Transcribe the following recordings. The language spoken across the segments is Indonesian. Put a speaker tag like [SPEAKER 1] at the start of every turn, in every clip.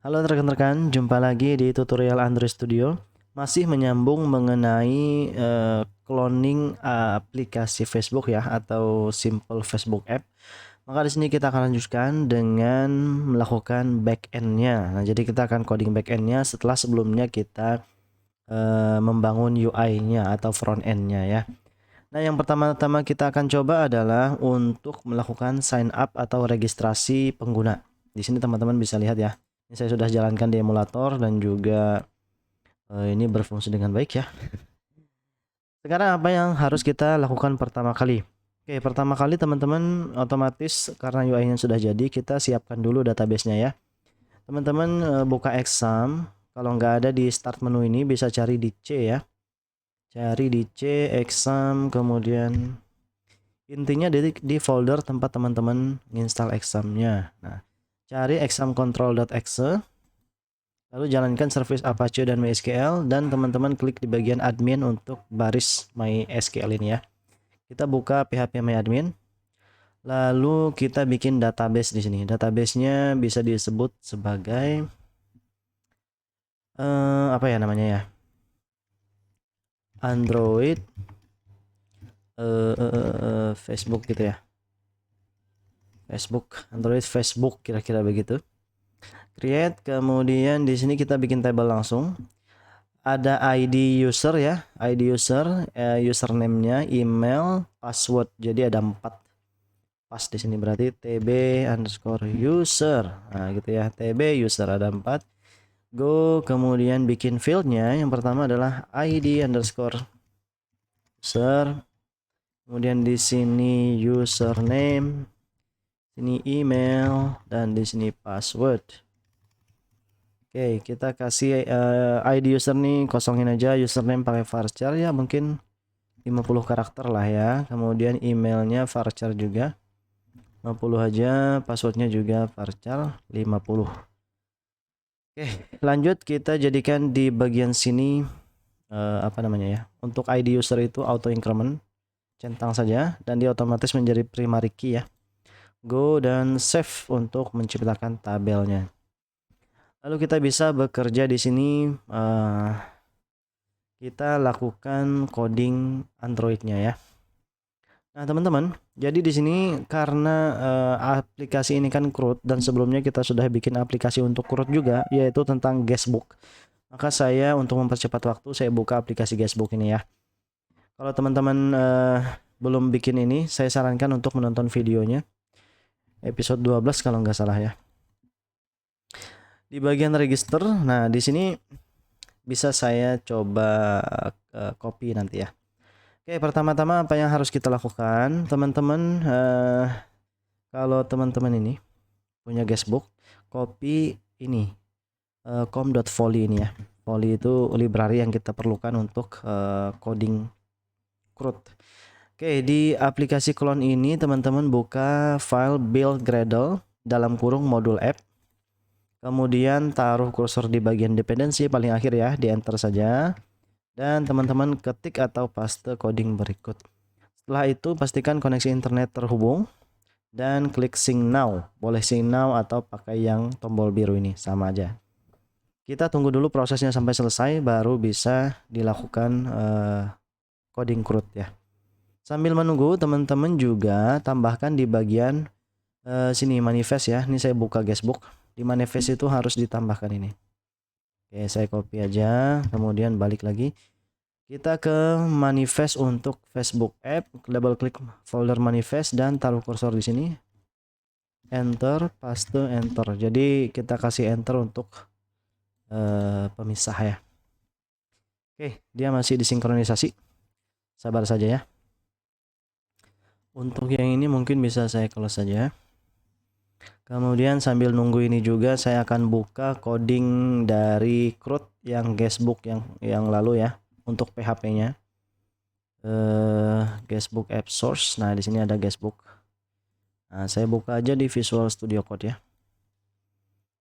[SPEAKER 1] Halo rekan-rekan, jumpa lagi di tutorial Android Studio. Masih menyambung mengenai cloning aplikasi Facebook ya, atau simple Facebook app. Maka di sini kita akan lanjutkan dengan melakukan backend-nya. Nah, jadi kita akan coding backend-nya setelah sebelumnya kita membangun UI-nya atau front end-nya ya. Nah, yang pertama-tama kita akan coba adalah untuk melakukan sign up atau registrasi pengguna. Di sini teman-teman bisa lihat ya. Ini saya sudah jalankan di emulator dan juga ini berfungsi dengan baik ya. Sekarang apa yang harus kita lakukan pertama kali? Oke, pertama kali teman-teman otomatis karena UI-nya sudah jadi, kita siapkan dulu database-nya ya. Teman-teman buka exam, kalau nggak ada di start menu ini bisa cari di C ya. Cari di C exam, kemudian intinya di folder tempat teman-teman install examnya. Nah, cari examcontrol.exe, lalu jalankan service Apache dan MySQL, dan teman-teman klik di bagian admin untuk baris MySQL ini ya. Kita buka PHP MyAdmin, lalu kita bikin database di sini. Databasenya bisa disebut sebagai apa ya namanya ya? Android Facebook gitu ya. Android Facebook kira-kira begitu. Create, kemudian di sini kita bikin table langsung. Ada ID user ya, ID user, username-nya, email, password. Jadi ada 4 pas di sini, berarti tb_user. Nah, gitu ya, tb user ada 4. Go, kemudian bikin field-nya. Yang pertama adalah ID_user. Kemudian di sini username, sini email, dan di sini password. Oke, kita kasih ID user nih kosongin aja, username pakai varchar ya, mungkin 50 karakter lah ya. Kemudian emailnya varchar juga 50 aja, passwordnya juga varchar 50. Oke, lanjut kita jadikan di bagian sini apa namanya ya. Untuk ID user itu auto increment, centang saja dan dia otomatis menjadi primary key ya. Go dan save untuk menciptakan tabelnya. Lalu kita bisa bekerja di sini, kita lakukan coding Android-nya ya. Nah, teman-teman, jadi di sini karena aplikasi ini kan CRUD dan sebelumnya kita sudah bikin aplikasi untuk CRUD juga, yaitu tentang guestbook. Maka saya untuk mempercepat waktu saya buka aplikasi guestbook ini ya. Kalau teman-teman belum bikin ini, saya sarankan untuk menonton videonya episode 12 kalau nggak salah ya. Di bagian register, nah di sini bisa saya coba copy nanti ya. Oke, pertama-tama apa yang harus kita lakukan, teman-teman? Kalau teman-teman ini punya guestbook, copy ini com.volley ini ya. Volley itu library yang kita perlukan untuk coding CRUD. Oke, di aplikasi clone ini teman-teman buka file build Gradle dalam kurung modul app. Kemudian taruh kursor di bagian dependensi paling akhir ya, di enter saja. Dan teman-teman ketik atau paste coding berikut. Setelah itu pastikan koneksi internet terhubung dan klik sync now. Boleh sync now atau pakai yang tombol biru ini, sama aja. Kita tunggu dulu prosesnya sampai selesai baru bisa dilakukan coding CRUD ya. Sambil menunggu, teman-teman juga tambahkan di bagian sini manifest ya. Ini saya buka guestbook. Di manifest itu harus ditambahkan ini. Oke, saya copy aja, kemudian balik lagi. Kita ke manifest untuk Facebook app, double klik folder manifest dan taruh kursor di sini. Enter, paste, enter. Jadi kita kasih enter untuk pemisah ya. Oke, dia masih disinkronisasi. Sabar saja ya. Untuk yang ini mungkin bisa saya close saja. Kemudian sambil nunggu ini juga saya akan buka coding dari CRUD yang guestbook yang lalu ya, untuk PHP-nya. Guestbook app source. Nah, di sini ada guestbook. Nah, saya buka aja di Visual Studio Code ya.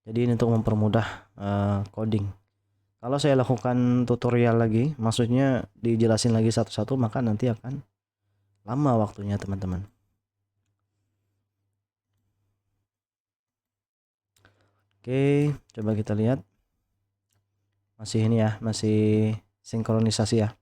[SPEAKER 1] Jadi ini untuk mempermudah coding. Kalau saya lakukan tutorial lagi, maksudnya dijelasin lagi satu-satu, maka nanti akan lama waktunya teman-teman. Oke, Oke, coba kita lihat. Masih ini ya, masih sinkronisasi ya.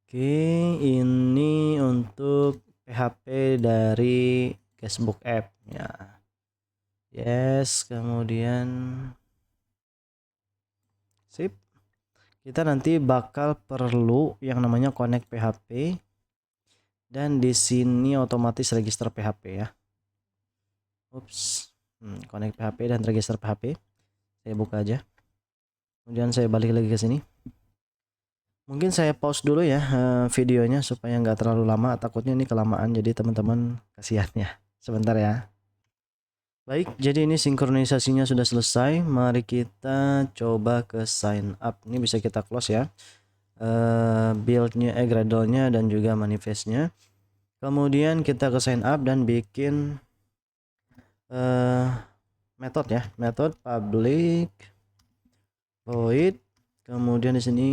[SPEAKER 1] Oke, ini untuk PHP dari Guestbook app ya. Yes, kemudian sip. Kita nanti bakal perlu yang namanya connect PHP dan di sini otomatis register PHP ya. Ups. Connect PHP dan register PHP. Saya buka aja. Kemudian saya balik lagi ke sini. Mungkin saya pause dulu ya videonya supaya nggak terlalu lama, takutnya ini kelamaan jadi teman-teman kasihan ya. Sebentar ya. Baik, jadi ini sinkronisasinya sudah selesai. Mari kita coba ke sign up. Ini bisa kita close ya. Buildnya, Gradle-nya dan juga manifestnya. Kemudian kita ke sign up dan bikin metode ya, metode public void. Kemudian di sini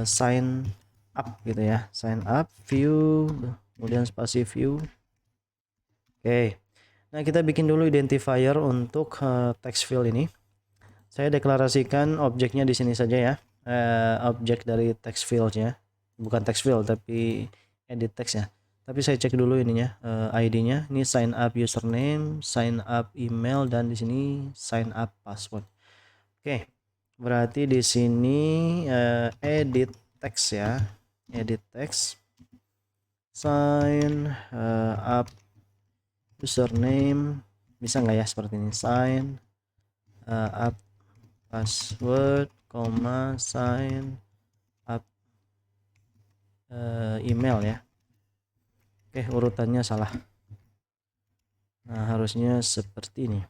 [SPEAKER 1] sign up gitu ya, sign up view, kemudian spasi view. Oke, nah kita bikin dulu identifier untuk text field ini. Saya deklarasikan objeknya di sini saja ya, objek dari text fieldnya, bukan text field tapi edit text ya. Tapi saya cek dulu ininya, ID-nya. Ini sign up username, sign up email, dan di sini sign up password. Oke, berarti di sini edit text ya, edit text, sign up username, bisa nggak ya seperti ini, sign up password, sign up email ya. Oke, urutannya salah. Nah, harusnya seperti ini.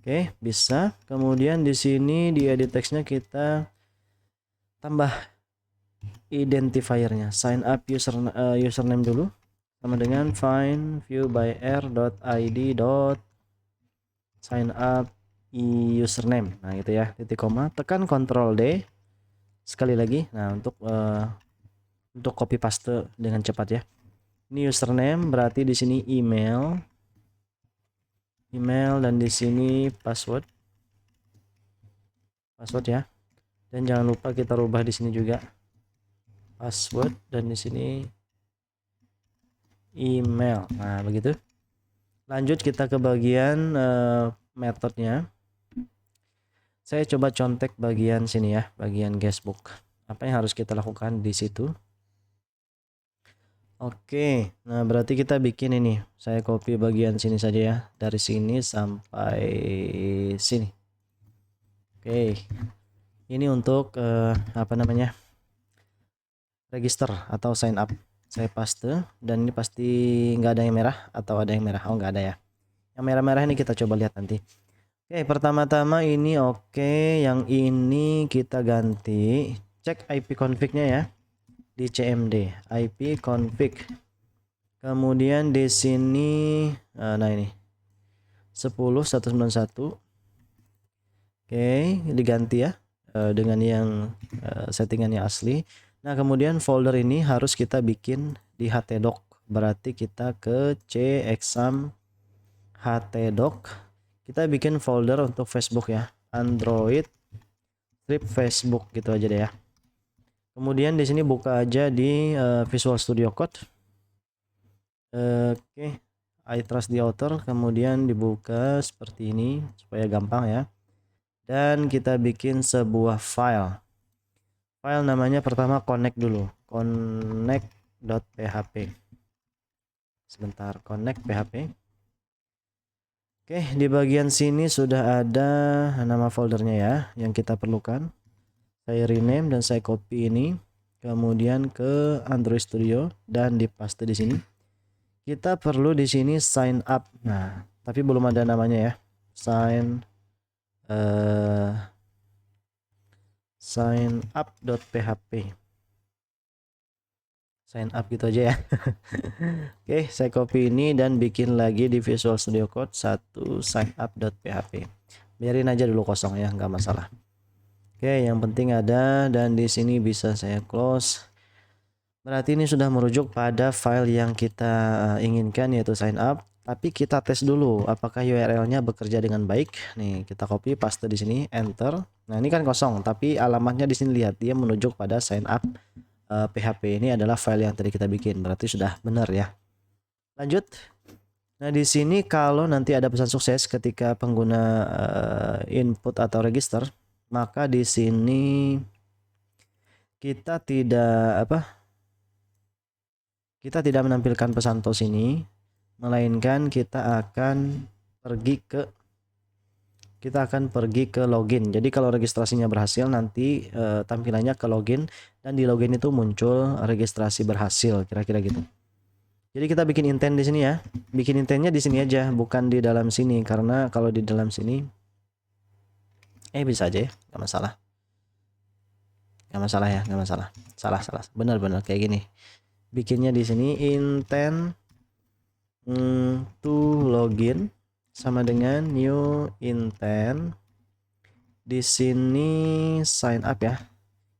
[SPEAKER 1] Oke, bisa. Kemudian di sini di edit textnya kita tambah identifiernya, sign up username dulu sama dengan find view by r.id sign up username. Nah, gitu ya, titik koma, tekan Ctrl D sekali lagi. Nah, untuk copy paste dengan cepat ya. Ini username, berarti di sini email dan di sini password ya. Dan jangan lupa kita rubah di sini juga password dan di sini email. Nah, begitu. Lanjut kita ke bagian metodenya. Saya coba contek bagian sini ya, bagian guestbook. Apa yang harus kita lakukan di situ? Oke, nah berarti kita bikin ini. Saya copy bagian sini saja ya, dari sini sampai sini. Oke, ini untuk apa namanya, register atau sign up. Saya paste dan ini pasti nggak ada yang merah atau ada yang merah. Oh, nggak ada ya. Yang merah-merah ini kita coba lihat nanti. Oke, pertama-tama ini oke, yang ini kita ganti. Cek IP config-nya ya. Di CMD IP config. Kemudian di sini nah ini 10.191. Oke, diganti ya dengan yang settingannya asli. Nah, kemudian folder ini harus kita bikin di htdoc. Berarti kita ke cexam htdoc. Kita bikin folder untuk Facebook ya, Android strip Facebook gitu aja deh ya. Kemudian di sini buka aja di Visual Studio Code. Oke, I trust the author. Kemudian dibuka seperti ini supaya gampang ya. Dan kita bikin sebuah file. File namanya pertama connect dulu. Connect.php. Sebentar, connect php. Oke, di bagian sini sudah ada nama foldernya ya yang kita perlukan. Saya rename dan saya copy ini, kemudian ke Android Studio dan dipaste di sini. Kita perlu di sini sign up. Nah, tapi belum ada namanya ya. Sign up.php. Sign up gitu aja ya. Oke, saya copy ini dan bikin lagi di Visual Studio Code satu sign up.php. Biarin aja dulu kosong ya, nggak masalah. Oke, yang penting ada dan di sini bisa saya close. Berarti ini sudah merujuk pada file yang kita inginkan, yaitu sign up. Tapi kita tes dulu apakah URL-nya bekerja dengan baik. Nih, kita copy paste di sini, enter. Nah, ini kan kosong, tapi alamatnya di sini lihat dia menunjuk pada sign up PHP. Ini adalah file yang tadi kita bikin. Berarti sudah benar ya. Lanjut. Nah, di sini kalau nanti ada pesan sukses ketika pengguna input atau register, maka di sini kita tidak kita tidak menampilkan pesan tos ini, melainkan kita akan pergi ke login. Jadi kalau registrasinya berhasil, nanti tampilannya ke login, dan di login itu muncul registrasi berhasil, kira-kira gitu. Jadi kita bikin intent di sini ya. Bikin intentnya di sini aja, bukan di dalam sini, karena kalau di dalam sini bisa aja ya, nggak masalah. Nggak masalah ya, nggak masalah. Salah. Benar kayak gini. Bikinnya di sini intent to login sama dengan new intent. Di sini sign up ya.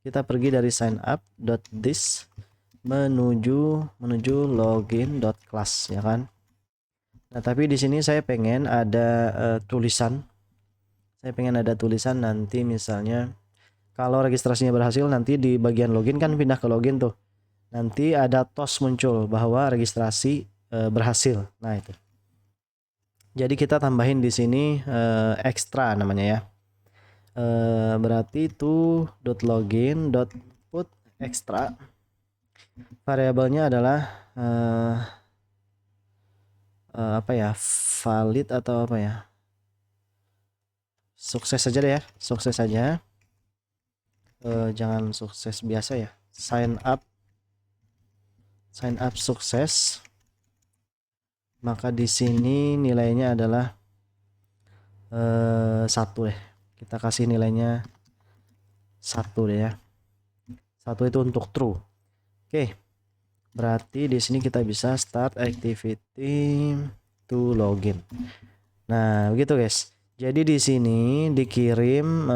[SPEAKER 1] Kita pergi dari sign up.this menuju login.class ya kan. Nah, tapi di sini saya pengen ada tulisan. Saya pengen ada tulisan nanti misalnya kalau registrasinya berhasil, nanti di bagian login kan pindah ke login tuh. Nanti ada tos muncul bahwa registrasi berhasil. Nah, itu. Jadi kita tambahin di sini ekstra namanya ya. Berarti itu .login.put extra. Variabelnya adalah apa ya? Valid atau apa ya? Sukses saja deh ya. Sukses saja. Jangan sukses biasa ya. Sign up sukses. Maka di sini nilainya adalah 1 deh. Kita kasih nilainya 1 deh ya. 1 itu untuk true. Oke. Berarti di sini kita bisa start activity to login. Nah, begitu guys. Jadi di sini dikirim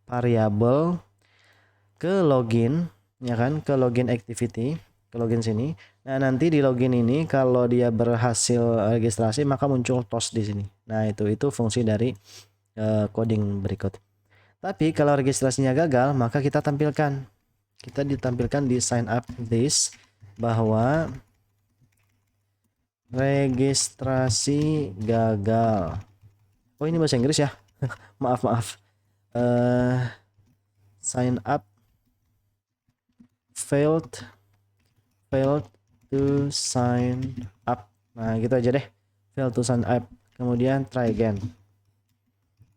[SPEAKER 1] variabel ke login ya kan, ke login activity, ke login sini. Nah, nanti di login ini kalau dia berhasil registrasi maka muncul tos di sini. Nah, itu fungsi dari coding berikut. Tapi kalau registrasinya gagal, maka kita ditampilkan di sign up this bahwa registrasi gagal. Oh, ini bahasa Inggris ya. maaf. Sign up failed to sign up. Nah, gitu aja deh. Failed to sign up. Kemudian try again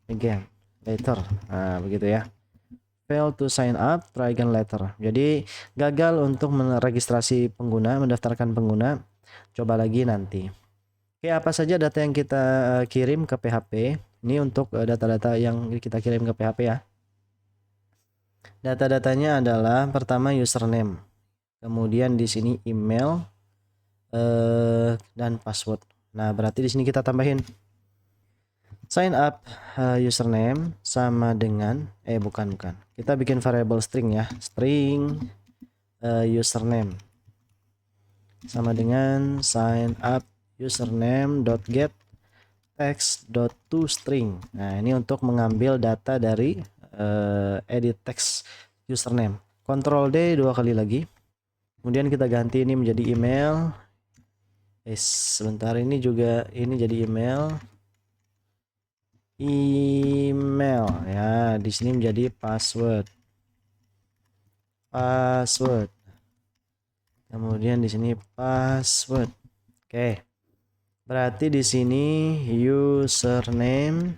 [SPEAKER 1] later. Nah, begitu ya. Fail to sign up, try again later. Jadi gagal untuk meregistrasi pengguna, mendaftarkan pengguna, coba lagi nanti. Oke, apa saja data yang kita kirim ke PHP? Ini untuk data-data yang kita kirim ke PHP ya. Data-datanya adalah pertama username, kemudian di sini email dan password. Nah, berarti di sini kita tambahin sign up username sama dengan bukan. Kita bikin variabel string ya. String username sama dengan sign up username.get text.toString. Nah, ini untuk mengambil data dari edit text username. Ctrl D 2 kali lagi. Kemudian kita ganti ini menjadi email. Sebentar, ini jadi email ya. Di sini menjadi password. Kemudian di sini password. Oke. Berarti di sini username,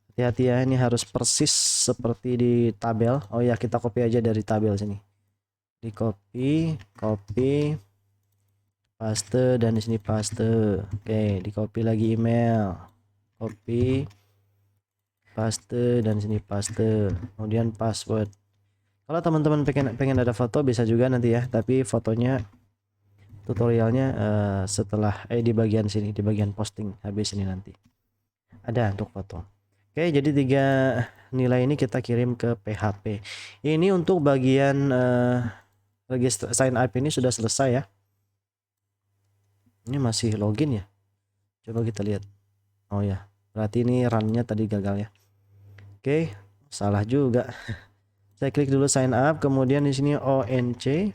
[SPEAKER 1] hati-hati ya, ini harus persis seperti di tabel. Oh ya, kita copy aja dari tabel sini. Di copy, paste, dan di sini paste. Oke, di copy lagi email. Copy, paste, dan sini paste. Kemudian password. Kalau teman-teman pengen ada foto bisa juga nanti ya, tapi fotonya tutorialnya setelah di bagian sini, di bagian posting habis ini nanti ada untuk foto. Oke, jadi 3 nilai ini kita kirim ke PHP. Ini untuk bagian register sign up ini sudah selesai ya. Ini masih login ya. Coba kita lihat. Oh ya, berarti ini run-nya tadi gagal ya. Oke, salah juga. Saya klik dulu sign up, kemudian di sini ONC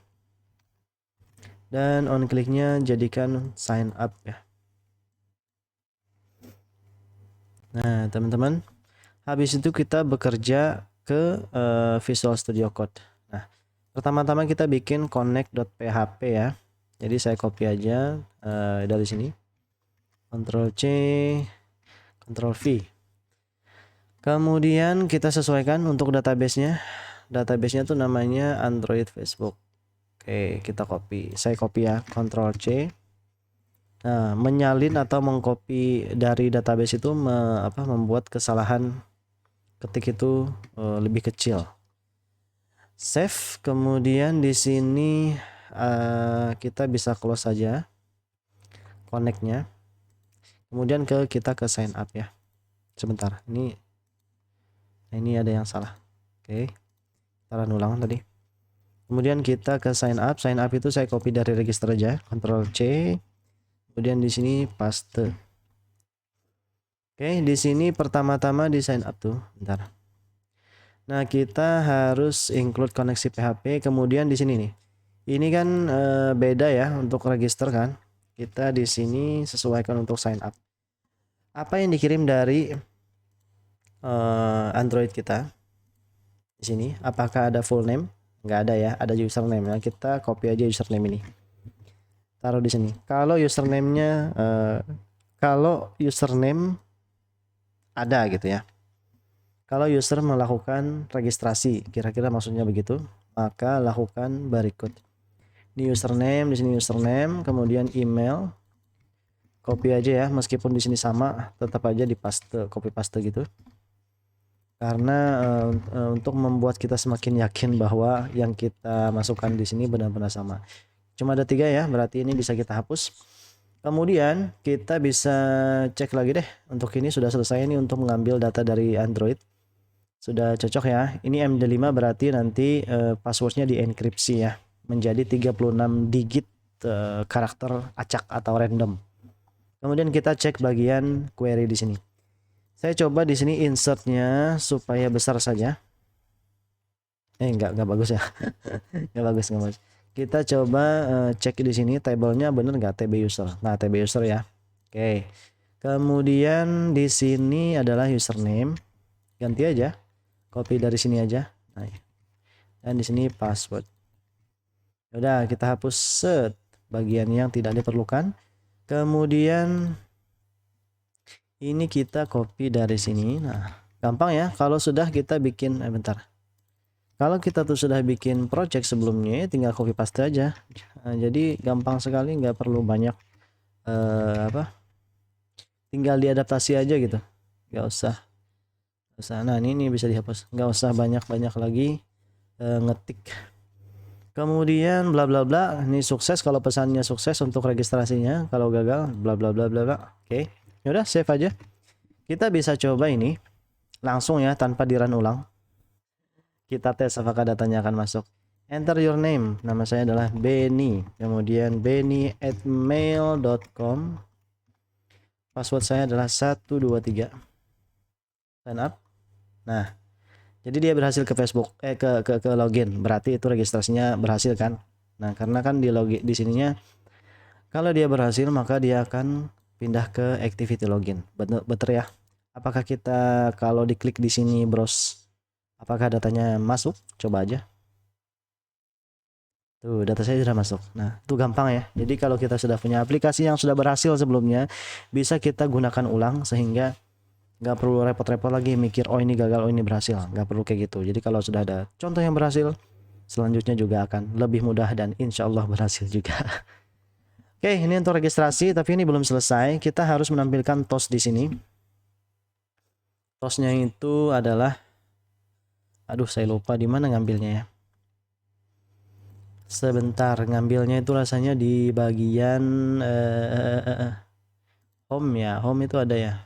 [SPEAKER 1] dan on kliknya jadikan sign up ya. Nah, teman-teman, habis itu kita bekerja ke Visual Studio Code. Nah, pertama-tama kita bikin connect.php ya. Jadi saya copy aja dari sini. Ctrl C, Ctrl V. Kemudian kita sesuaikan untuk database-nya. Database-nya tuh namanya Android Facebook. Oke, kita copy. Saya copy ya, Ctrl C. Nah, menyalin atau mengcopy dari database itu membuat kesalahan ketik itu lebih kecil. Save, kemudian di sini kita bisa close saja connect-nya. Kemudian kita ke sign up ya. Sebentar, ini ada yang salah. Oke, kita run ulang tadi. Kemudian kita ke sign up. Sign up itu saya copy dari register aja, Ctrl C. Kemudian di sini paste. Oke, di sini pertama-tama di sign up tuh, bentar. Nah, kita harus include koneksi PHP. Kemudian di sini nih. Ini kan beda ya untuk register kan. Kita di sini sesuaikan untuk sign up. Apa yang dikirim dari Android kita? Di sini, apakah ada full name? Nggak ada ya, ada username. Nah, kita copy aja username ini. Taruh di sini. Kalau username-nya ada gitu ya. Kalau user melakukan registrasi, kira-kira maksudnya begitu, maka lakukan berikut. Ini username, di sini username, kemudian email. Copy aja ya, meskipun di sini sama, tetap aja di paste, copy paste gitu. Karena untuk membuat kita semakin yakin bahwa yang kita masukkan di sini benar-benar sama. Cuma ada 3 ya, berarti ini bisa kita hapus. Kemudian kita bisa cek lagi deh. Untuk ini sudah selesai ini untuk mengambil data dari Android. Sudah cocok ya. Ini MD5 berarti nanti passwordnya dienkripsi ya. Menjadi 36 digit karakter acak atau random. Kemudian kita cek bagian query di sini. Saya coba di sini insertnya supaya besar saja. Enggak bagus ya. Enggak bagus. Kita coba cek di sini tabelnya bener nggak TB user. Nah, TB user ya. Oke. Kemudian di sini adalah username. Ganti aja. Copy dari sini aja. Nah, dan di sini password. Udah, kita hapus set bagian yang tidak diperlukan. Kemudian ini kita copy dari sini. Nah, gampang ya. Kalau sudah kita bikin bentar. Kalau kita tuh sudah bikin project sebelumnya, tinggal copy paste aja. Nah, jadi gampang sekali, nggak perlu banyak tinggal diadaptasi aja gitu. Nggak usah. Nah, ini bisa dihapus. Nggak usah banyak lagi ngetik. Kemudian bla bla bla. Ini sukses kalau pesannya sukses untuk registrasinya. Kalau gagal bla bla bla bla bla. Oke. Yaudah, save aja. Kita bisa coba ini langsung ya tanpa di run ulang. Kita tes apakah datanya akan masuk. Enter your name. Nama saya adalah Benny. Kemudian benny@mail.com. Password saya adalah 123. Sign up. Nah, jadi dia berhasil ke Facebook, ke login. Berarti itu registrasinya berhasil kan? Nah, karena kan di login di sininya kalau dia berhasil maka dia akan pindah ke activity login. Betul ya? Apakah kita kalau diklik di sini browse apakah datanya masuk? Coba aja. Tuh, data saya sudah masuk. Nah, itu gampang ya. Jadi kalau kita sudah punya aplikasi yang sudah berhasil sebelumnya, bisa kita gunakan ulang sehingga nggak perlu repot-repot lagi mikir, oh ini gagal, oh ini berhasil. Nggak perlu kayak gitu. Jadi kalau sudah ada contoh yang berhasil, selanjutnya juga akan lebih mudah dan insya Allah berhasil juga. Oke, ini untuk registrasi, tapi ini belum selesai. Kita harus menampilkan tos di sini. Tosnya itu adalah, aduh saya lupa di mana ngambilnya ya. Sebentar, ngambilnya itu rasanya di bagian home ya. Home itu ada ya.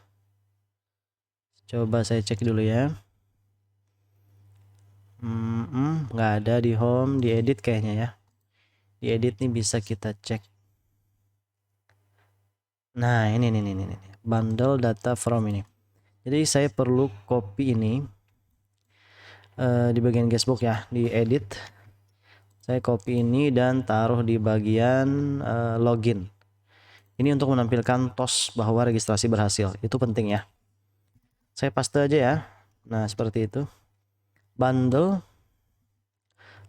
[SPEAKER 1] Coba saya cek dulu ya. Nggak ada di home, di edit kayaknya ya. Di edit nih bisa kita cek. Nah, ini bundle data from ini. Jadi saya perlu copy ini di bagian guestbook ya, di edit. Saya copy ini dan taruh di bagian login. Ini untuk menampilkan tos bahwa registrasi berhasil. Itu penting ya. Saya paste aja ya. Nah, seperti itu. Bundle.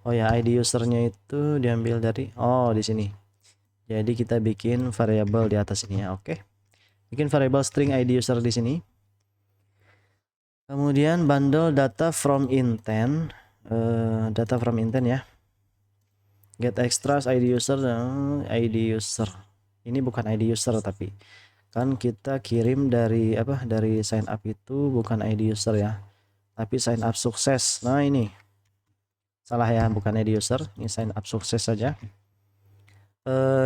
[SPEAKER 1] Oh ya, ID usernya itu diambil dari di sini. Jadi kita bikin variabel di atas ini ya. Oke. Bikin variabel string ID user di sini. Kemudian bundle data from intent. Data from intent ya. Get extras ID user. ID user. Ini bukan ID user tapi kan kita kirim dari dari sign up itu bukan ID user ya, tapi sign up sukses. Nah, ini salah ya, bukan ID user, ini sign up sukses saja.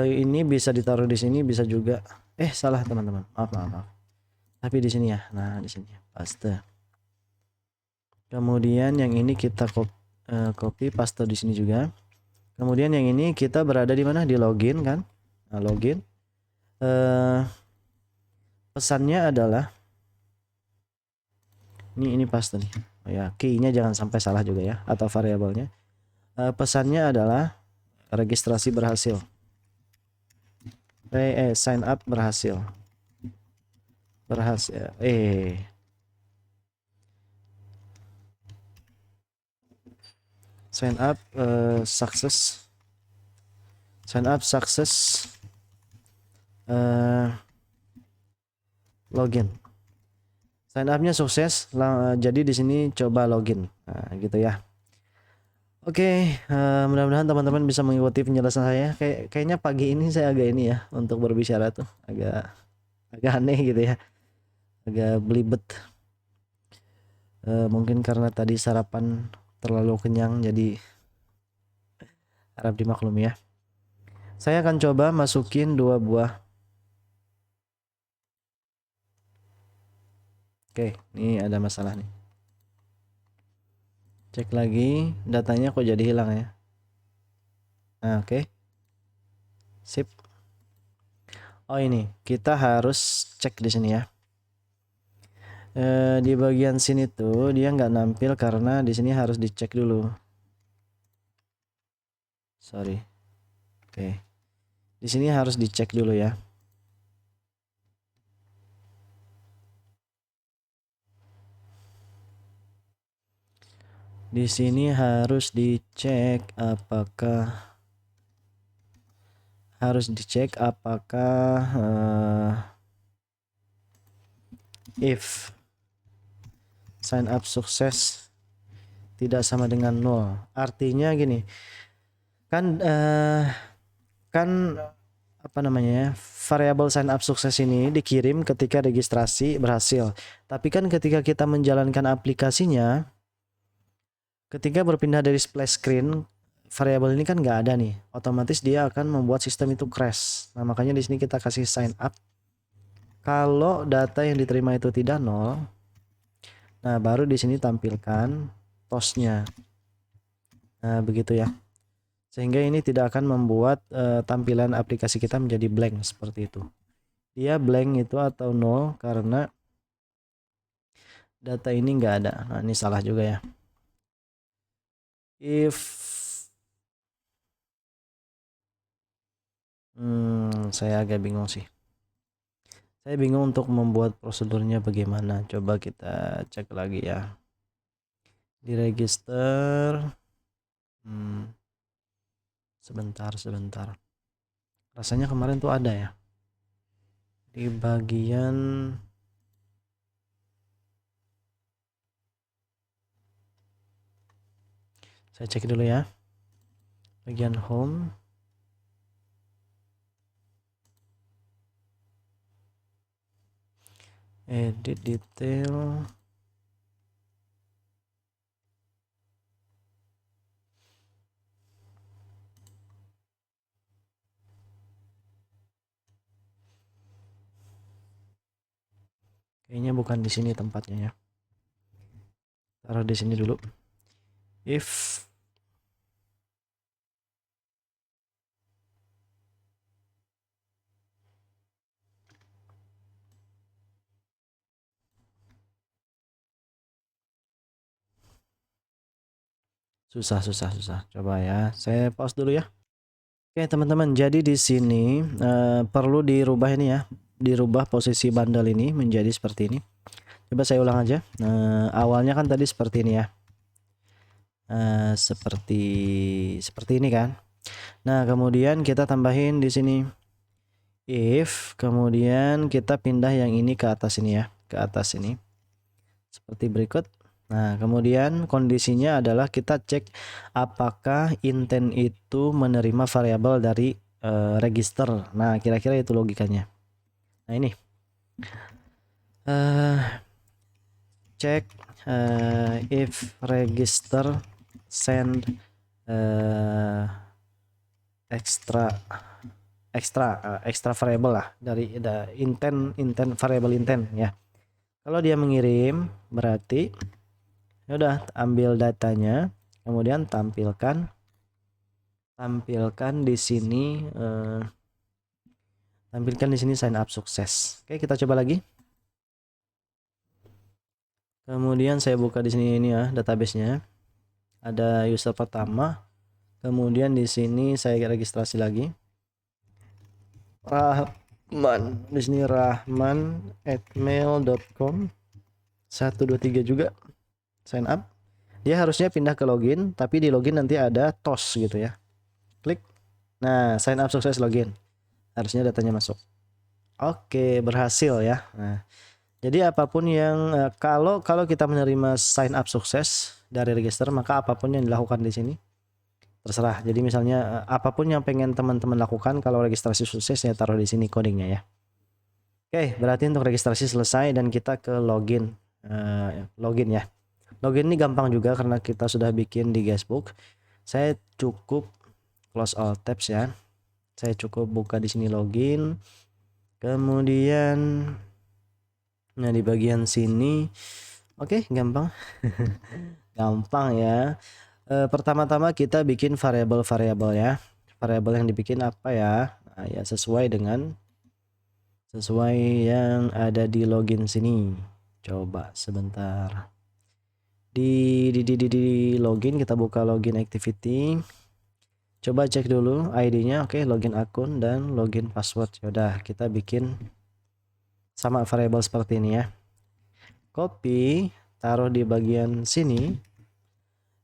[SPEAKER 1] Ini bisa ditaruh di sini, bisa juga salah teman-teman, maaf, tapi di sini ya. Nah, di sini paste. Kemudian yang ini kita copy paste di sini juga. Kemudian yang ini kita berada di mana, di login kan. Nah, login pesannya adalah ini paste nih. Oh ya, key-nya jangan sampai salah juga ya, atau variabelnya. Pesannya adalah registrasi berhasil. Sign up berhasil. Sign up success. Sign up success. Login. Sign up-nya sukses. Jadi di sini coba login. Nah, gitu ya. Oke, mudah-mudahan teman-teman bisa mengikuti penjelasan saya. Kayaknya pagi ini saya agak ini ya untuk berbicara tuh agak aneh gitu ya, agak belibet. Mungkin karena tadi sarapan terlalu kenyang, jadi harap dimaklumi ya. Saya akan coba masukin 2 buah. Oke, ini ada masalah nih. Cek lagi, datanya kok jadi hilang ya. Nah, oke. Sip. Oh, ini kita harus cek di sini ya. Di bagian sini tuh dia nggak nampil karena di sini harus dicek dulu. Sorry. Oke. Di sini harus dicek dulu ya. Di sini harus dicek apakah if sign up sukses tidak sama dengan 0. Artinya gini. Kan variabel sign up sukses ini dikirim ketika registrasi berhasil. Tapi kan ketika kita menjalankan aplikasinya, ketika berpindah dari splash screen, variabel ini kan nggak ada nih. Otomatis dia akan membuat sistem itu crash. Nah, makanya di sini kita kasih sign up. Kalau data yang diterima itu tidak 0, nah baru di sini tampilkan tosnya. Nah, begitu ya. Sehingga ini tidak akan membuat tampilan aplikasi kita menjadi blank seperti itu. Dia blank itu atau 0 karena data ini nggak ada. Nah, ini salah juga ya. If saya agak bingung sih. Saya bingung untuk membuat prosedurnya bagaimana. Coba kita cek lagi ya. Di register. Sebentar. Rasanya kemarin tuh ada ya. Di bagian saya cek dulu ya. Bagian home. Edit detail. Kayaknya bukan di sini tempatnya ya. Taruh di sini dulu. If Susah. Coba ya, saya pause dulu ya. Oke teman-teman, jadi di sini perlu dirubah ini ya, dirubah posisi bundle ini menjadi seperti ini. Coba saya ulang aja. Awalnya kan tadi seperti ini ya, seperti ini kan. Nah kemudian kita tambahin di sini if, kemudian kita pindah yang ini ke atas ini ya, ke atas ini seperti berikut. Nah, kemudian kondisinya adalah kita cek apakah intent itu menerima variabel dari register. Nah, kira-kira itu logikanya. Nah, ini cek if register send extra variable lah dari intent variable intent ya. Kalau dia mengirim berarti ya udah ambil datanya, kemudian tampilkan di sini sign up sukses. Oke, kita coba lagi. Kemudian saya buka di sini ini ya database-nya. Ada user pertama. Kemudian di sini saya registrasi lagi. Rahman. Di sini rahman@mail.com 123 juga. Sign up. Dia harusnya pindah ke login, tapi di login nanti ada TOS gitu ya. Klik. Nah, sign up sukses login. Harusnya datanya masuk. Oke, berhasil ya. Nah, jadi apapun yang kalau kita menerima sign up sukses dari register, maka apapun yang dilakukan di sini terserah. Jadi misalnya apapun yang pengen teman-teman lakukan kalau registrasi sukses ya taruh di sini codingnya ya. Oke, berarti untuk registrasi selesai dan kita ke login. Login ya. Login ini gampang juga karena kita sudah bikin di guestbook. Saya cukup close all tabs ya. Saya cukup buka di sini login. Kemudian nah di bagian sini oke, gampang. Gampang ya. Pertama-tama kita bikin variabel ya. Variabel yang dibikin apa ya? Nah, ya sesuai yang ada di login sini. Coba sebentar. Di login kita buka login activity. Coba cek dulu ID-nya. Oke, login akun dan login password. Yaudah, kita bikin sama variabel seperti ini ya. Copy, taruh di bagian sini.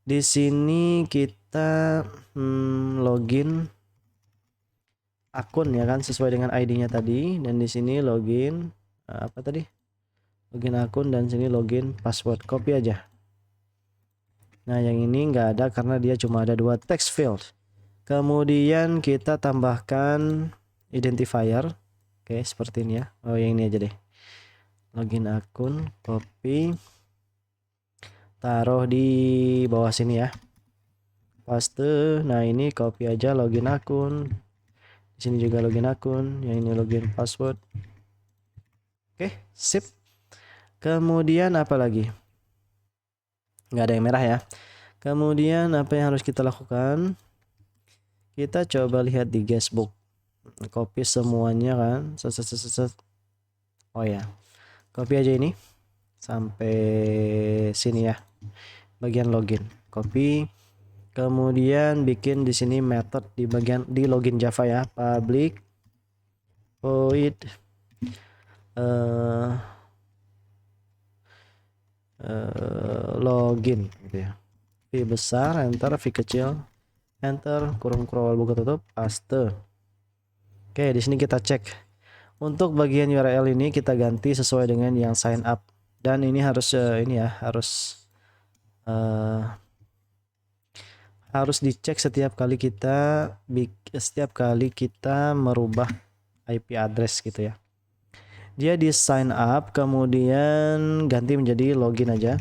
[SPEAKER 1] Di sini kita login akun ya kan sesuai dengan ID-nya tadi, dan di sini login apa tadi? Login akun dan sini login password. Copy aja. Nah, yang ini nggak ada karena dia cuma ada 2 text field. Kemudian kita tambahkan identifier. Oke, seperti ini ya. Oh, yang ini aja deh. Login akun, copy, taruh di bawah sini ya. Paste. Nah, ini copy aja login akun. Di sini juga login akun, yang ini login password. Oke, sip. Kemudian apa lagi? Nggak ada yang merah ya. Kemudian apa yang harus kita lakukan? Kita coba lihat di guestbook. Copy semuanya kan. Oh ya. Copy aja ini sampai sini ya. Bagian login. Copy. Kemudian bikin di sini method di bagian di login Java ya. Public void login gitu ya. V besar enter, V kecil enter, kurung scroll buka tutup, paste. Oke, di sini kita cek. Untuk bagian URL ini kita ganti sesuai dengan yang sign up, dan ini harus ini ya, harus dicek setiap kali kita merubah IP address gitu ya. Dia di sign up kemudian ganti menjadi login aja.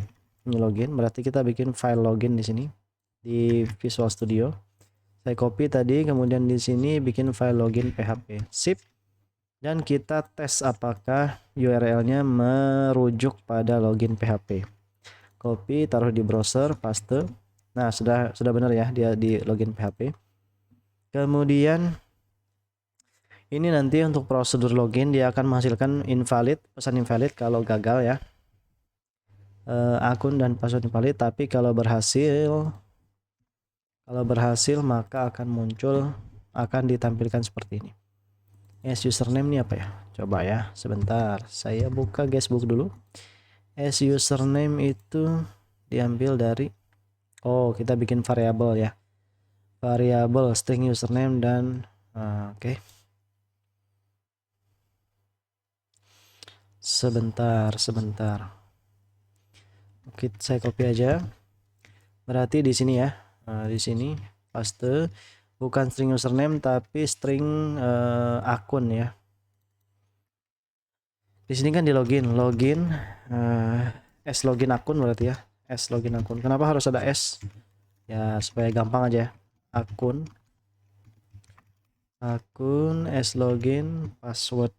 [SPEAKER 1] Ini login, berarti kita bikin file login di sini di Visual Studio. Saya copy tadi, kemudian di sini bikin file login PHP. Sip. Dan kita tes apakah URL-nya merujuk pada login PHP. Copy, taruh di browser, paste. Nah, sudah benar ya dia di login PHP. Kemudian ini nanti untuk prosedur login dia akan menghasilkan invalid, pesan invalid kalau gagal ya. Akun dan password invalid, tapi kalau berhasil Kalau berhasil maka akan ditampilkan seperti ini. As username ini apa ya? Coba ya, sebentar. Saya buka guestbook dulu. As username itu diambil dari kita bikin variabel ya. Variabel string username dan oke. Sebentar. Oke, saya copy aja. Berarti di sini ya. Di sini paste bukan string username tapi string akun ya. Di sini kan di login s login akun berarti ya. S login akun. Kenapa harus ada s? Ya supaya gampang aja. Akun s login password.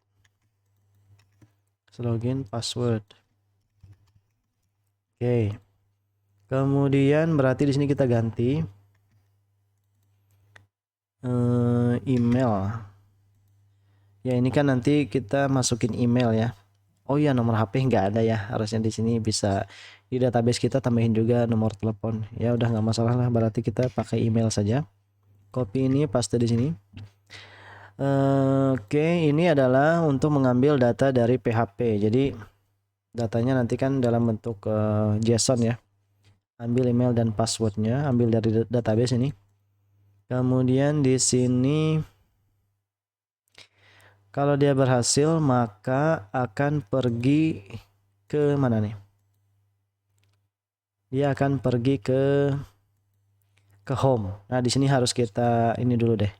[SPEAKER 1] Oke. Kemudian berarti di sini kita ganti email. Ya ini kan nanti kita masukin email ya. Oh iya, nomor HP nggak ada ya. Harusnya di sini bisa di database kita tambahin juga nomor telepon. Ya udah nggak masalah lah. Berarti kita pakai email saja. Copy ini, paste di sini. Oke, ini adalah untuk mengambil data dari PHP. Jadi datanya nanti kan dalam bentuk JSON ya. Ambil email dan passwordnya, ambil dari database ini. Kemudian di sini kalau dia berhasil maka akan pergi ke mana nih? Dia akan pergi ke home. Nah, di sini harus kita ini dulu deh.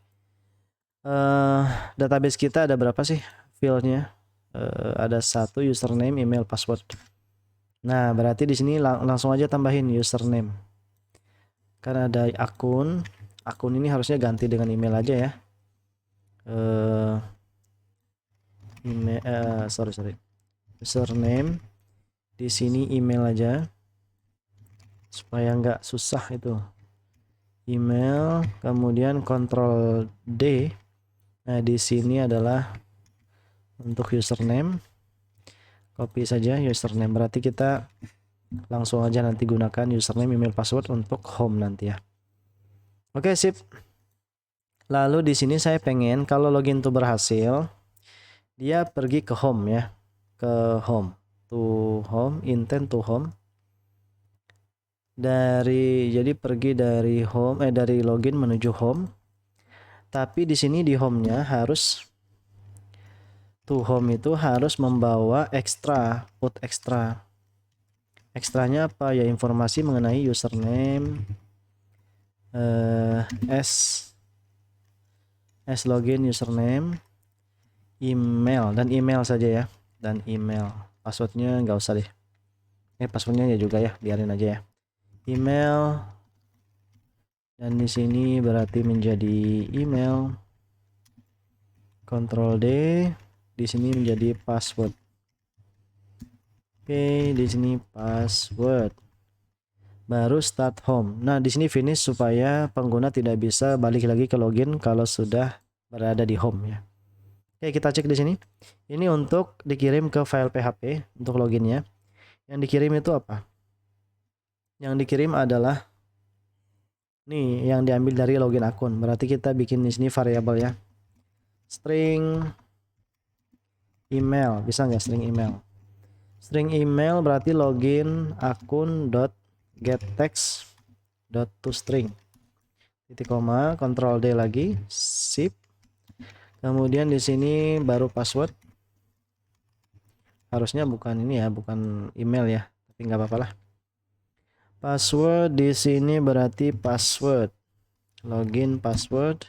[SPEAKER 1] Database kita ada berapa sih fieldnya? Ada 1 username, email, password. Nah, berarti di sini langsung aja tambahin username. Karena ada akun ini harusnya ganti dengan email aja ya. Email username, di sini email aja supaya nggak susah itu. Email, kemudian Ctrl D. Nah, di sini adalah untuk username. Copy saja username. Berarti kita langsung aja nanti gunakan username, email, password untuk home nanti ya. Oke, sip. Lalu di sini saya pengen kalau login itu berhasil, dia pergi ke home ya. Ke home. To home, intent to home. Jadi pergi dari home dari login menuju home. Tapi di sini di home-nya harus to home itu harus membawa put extra. Ekstranya apa ya? Informasi mengenai username, s login username, email dan email saja ya. Dan email. Passwordnya nggak usah deh. Passwordnya ya juga ya, biarin aja ya. Email. Dan di sini berarti menjadi email. Ctrl D. Di sini menjadi password. Oke, di sini password. Baru start home. Nah, di sini finish supaya pengguna tidak bisa balik lagi ke login kalau sudah berada di home ya. Oke, kita cek di sini. Ini untuk dikirim ke file PHP untuk loginnya. Yang dikirim itu apa? Yang dikirim adalah nih yang diambil dari login akun. Berarti kita bikin di sini variabel ya. String email, bisa nggak string email? String email berarti login akun get text .toString. Titik koma, Ctrl D lagi, sip. Kemudian di sini baru password. Harusnya bukan ini ya, bukan email ya, tapi nggak apa-apa lah. Password di sini berarti password. Login password.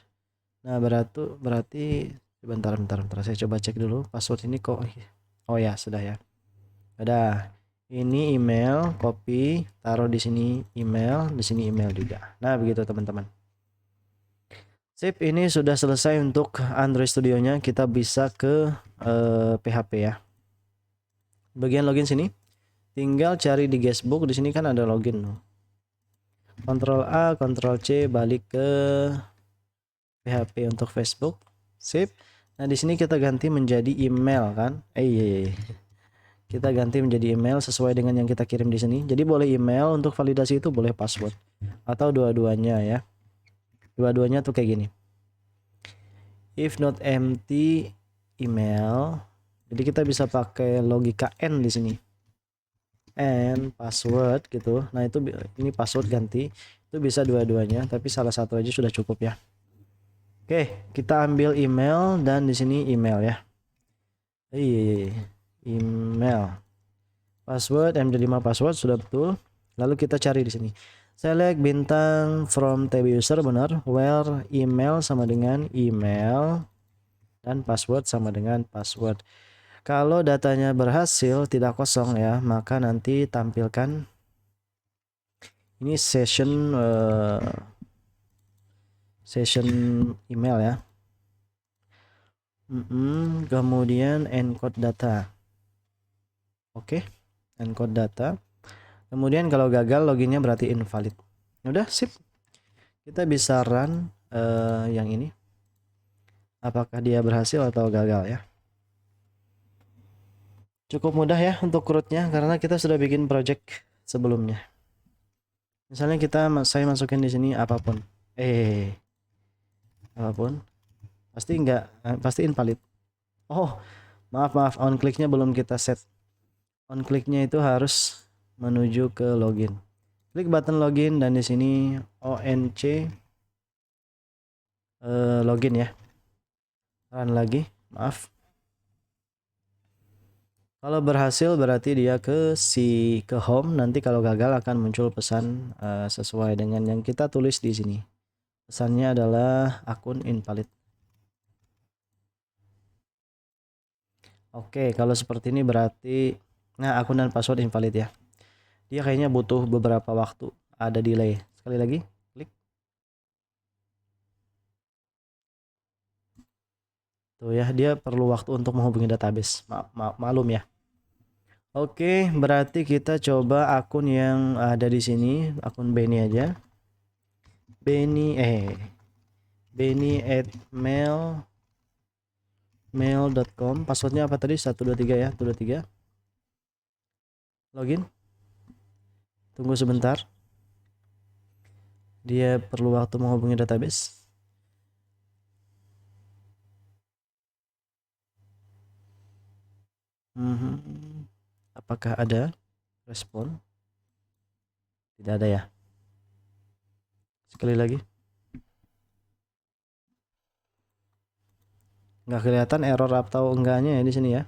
[SPEAKER 1] Nah, berarti bentar saya coba cek dulu password ini kok. Oh ya, sudah ya. Ada. Ini email, copy, taruh di sini email, di sini email juga. Nah, begitu teman-teman. Sip, ini sudah selesai untuk Android Studio-nya. Kita bisa ke PHP ya. Bagian login sini. Tinggal cari di guestbook, di sini kan ada login. Ctrl A, Ctrl C, balik ke PHP untuk Facebook. Sip. Nah, di sini kita ganti menjadi email kan? Iya. Kita ganti menjadi email sesuai dengan yang kita kirim di sini. Jadi boleh email, untuk validasi itu boleh password atau dua-duanya ya. Dua-duanya tuh kayak gini. If not empty email. Jadi kita bisa pakai logika N di sini. And password gitu. Nah, itu ini password ganti. Itu bisa dua-duanya, tapi salah satu aja sudah cukup ya. Oke, kita ambil email dan di sini email ya. Email. Password MD5 password sudah betul. Lalu kita cari di sini. Select bintang from tab user benar, where email sama dengan email dan password sama dengan password. Kalau datanya berhasil tidak kosong ya, maka nanti tampilkan ini session email ya. Kemudian encode data. Oke, encode data. Kemudian kalau gagal loginnya berarti invalid. Udah sip. Kita bisa run yang ini. Apakah dia berhasil atau gagal ya? Cukup mudah ya untuk rootnya karena kita sudah bikin project sebelumnya. Misalnya saya masukin di sini apapun. Apapun. Pasti invalid. Oh, maaf on clicknya belum kita set. On clicknya itu harus menuju ke login. Klik button login dan di sini ONC login ya. Run lagi, maaf. Kalau berhasil berarti dia ke home. Nanti kalau gagal akan muncul pesan sesuai dengan yang kita tulis di sini. Pesannya adalah akun invalid. Oke, kalau seperti ini berarti akun dan password invalid ya. Dia kayaknya butuh beberapa waktu, ada delay. Sekali lagi, klik. Tuh ya, dia perlu waktu untuk menghubungi database. Maklum ya. Oke, berarti kita coba akun yang ada di sini, akun Benny aja. Benny@mail.com. Passwordnya apa tadi? 123 ya, 123. Login. Tunggu sebentar. Dia perlu waktu menghubungi database. Apakah ada respon? Tidak ada ya. Sekali lagi. Nggak kelihatan error atau enggaknya ya di sini ya.